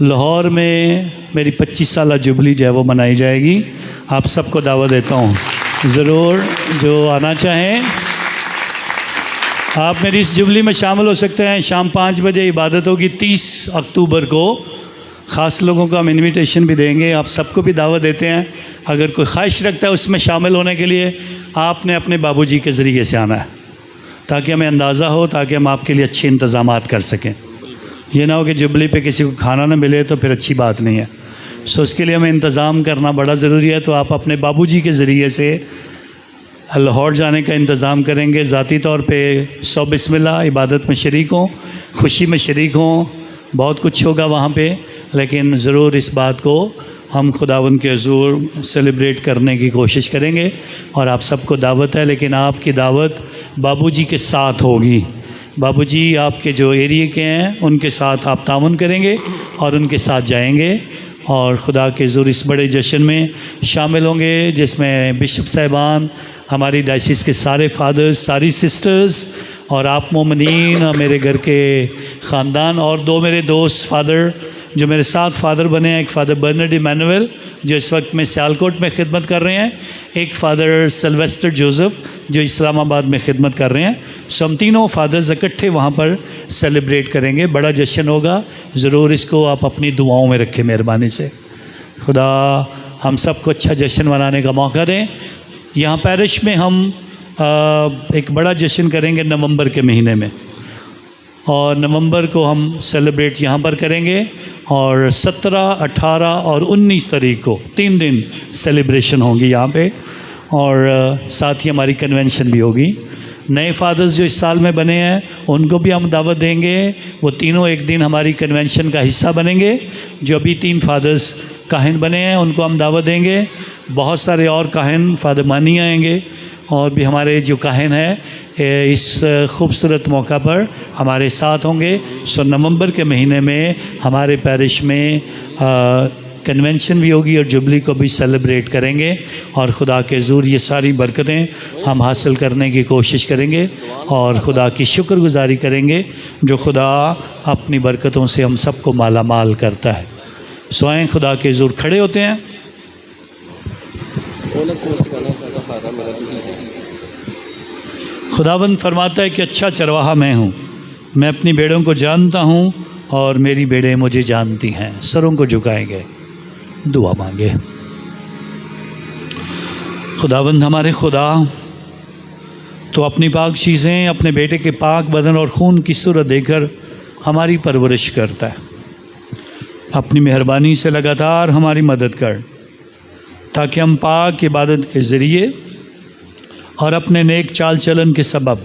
लाहौर में मेरी 25 साला जुबली जो है वो मनाई जाएगी। आप सबको दावत देता हूँ, ज़रूर जो आना चाहें आप मेरी इस जुबली में शामिल हो सकते हैं। शाम 5 बजे इबादत होगी 30 अक्टूबर को। ख़ास लोगों को हम इनविटेशन भी देंगे, आप सबको भी दावत देते हैं। अगर कोई ख्वाहिश रखता है उसमें शामिल होने के लिए, आपने अपने बाबूजी के ज़रिए से आना है ताकि हमें अंदाज़ा हो, ताकि हम आपके लिए अच्छे इंतज़ामात कर सकें। ये ना हो कि जुबली पे किसी को खाना ना मिले तो फिर अच्छी बात नहीं है। उसके लिए हमें इंतज़ाम करना बड़ा ज़रूरी है। तो आप अपने बाबूजी के ज़रिए से लाहौर जाने का इंतज़ाम करेंगे। ज़ाती तौर पे 100 बिस्मिल्लाह इबादत में शरीक हों, खुशी में शरीक हों, बहुत कुछ होगा वहाँ पे, लेकिन ज़रूर इस बात को हम खुदावंद के हुज़ूर सेलिब्रेट करने की कोशिश करेंगे और आप सबको दावत है। लेकिन आपकी दावत बाबूजी के साथ होगी। बाबूजी आपके जो एरिए के हैं उनके साथ आप ताउन करेंगे और उनके साथ जाएंगे और खुदा के हुज़ूर इस बड़े जश्न में शामिल होंगे जिसमें बिशप साहिबान, हमारी डायसिस के सारे फादर्स, सारी सिस्टर्स और आप मोमिनीन, मेरे घर के ख़ानदान और 2 मेरे दोस्त फादर जो मेरे साथ फादर बने हैं। एक फ़ादर बर्नर्ड इमैनुअल जो इस वक्त में सियालकोट में खिदमत कर रहे हैं, एक फ़ादर सिल्वेस्टर जोसेफ जो इस्लामाबाद में खिदमत कर रहे हैं। सो हम तीनों फादर्स इकट्ठे वहाँ पर सेलिब्रेट करेंगे। बड़ा जश्न होगा, ज़रूर इसको आप अपनी दुआओं में रखें मेहरबानी से। खुदा हम सबको अच्छा जश्न मनाने का मौका दें। यहाँ पैरिश में हम एक बड़ा जश्न करेंगे नवंबर के महीने में और नवंबर को हम सेलिब्रेट यहाँ पर करेंगे और 17, 18 और 19 तारीख को 3 दिन सेलिब्रेशन होंगी यहाँ पे और साथ ही हमारी कन्वेंशन भी होगी। नए फादर्स जो इस साल में बने हैं उनको भी हम दावत देंगे। वो तीनों एक दिन हमारी कन्वेंशन का हिस्सा बनेंगे। जो अभी 3 फादर्स काहिन बने हैं उनको हम दावत देंगे। बहुत सारे और काहिन फादर मानी आएंगे और भी हमारे जो काहिन है इस खूबसूरत मौका पर हमारे साथ होंगे। सो नवंबर के महीने में हमारे पैरिश में कन्वेंशन भी होगी और जुबली को भी सेलिब्रेट करेंगे और खुदा के हुज़ूर ये सारी बरकतें हम हासिल करने की कोशिश करेंगे और खुदा की शुक्रगुजारी करेंगे जो खुदा अपनी बरकतों से हम सबको माला माल करता है। सो आएँ खुदा के हुज़ूर खड़े होते हैं। खुदावंद फरमाता है कि अच्छा चरवाहा मैं हूँ, मैं अपनी भेड़ों को जानता हूँ और मेरी भेड़ें मुझे जानती हैं। सरों को झुकाएंगे, दुआ मांगे। खुदावंद हमारे खुदा, तो अपनी पाक चीज़ें अपने बेटे के पाक बदन और खून की सूरत देकर हमारी परवरिश करता है। अपनी मेहरबानी से लगातार हमारी मदद कर, ताकि हम पाक इबादत के ज़रिए और अपने नेक चाल चलन के सबब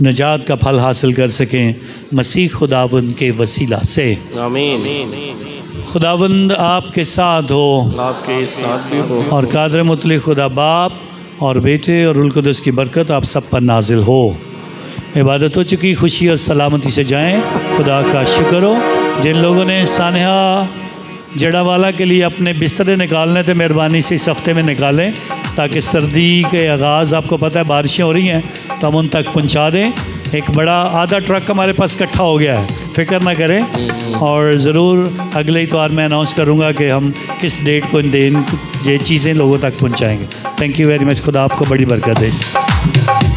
नजात का फल हासिल कर सकें, मसीह खुदावंद के वसीला से आमीन। खुदावंद आपके साथ हो, आपके साथ भी हो, और कादर मुतलक खुदा बाप और बेटे और रुल कुदस की बरकत आप सब पर नाजिल हो। इबादत हो चुकी, खुशी और सलामती से जाएं। खुदा का शुक्र हो। जिन लोगों ने सानहा जड़ावाला के लिए अपने बिस्तरे निकालने थे, मेहरबानी से इस हफ्ते में निकालें, ताकि सर्दी के आगाज़, आपको पता है बारिशें हो रही हैं, तो हम उन तक पहुंचा दें। एक बड़ा आधा ट्रक हमारे पास इकट्ठा हो गया है, फिक्र ना करें। और ज़रूर अगले इतवार मैं अनाउंस करूंगा कि हम किस डेट को ये चीज़ें लोगों तक पहुंचाएंगे। Thank you very much. खुदा आपको बड़ी बरकत दे।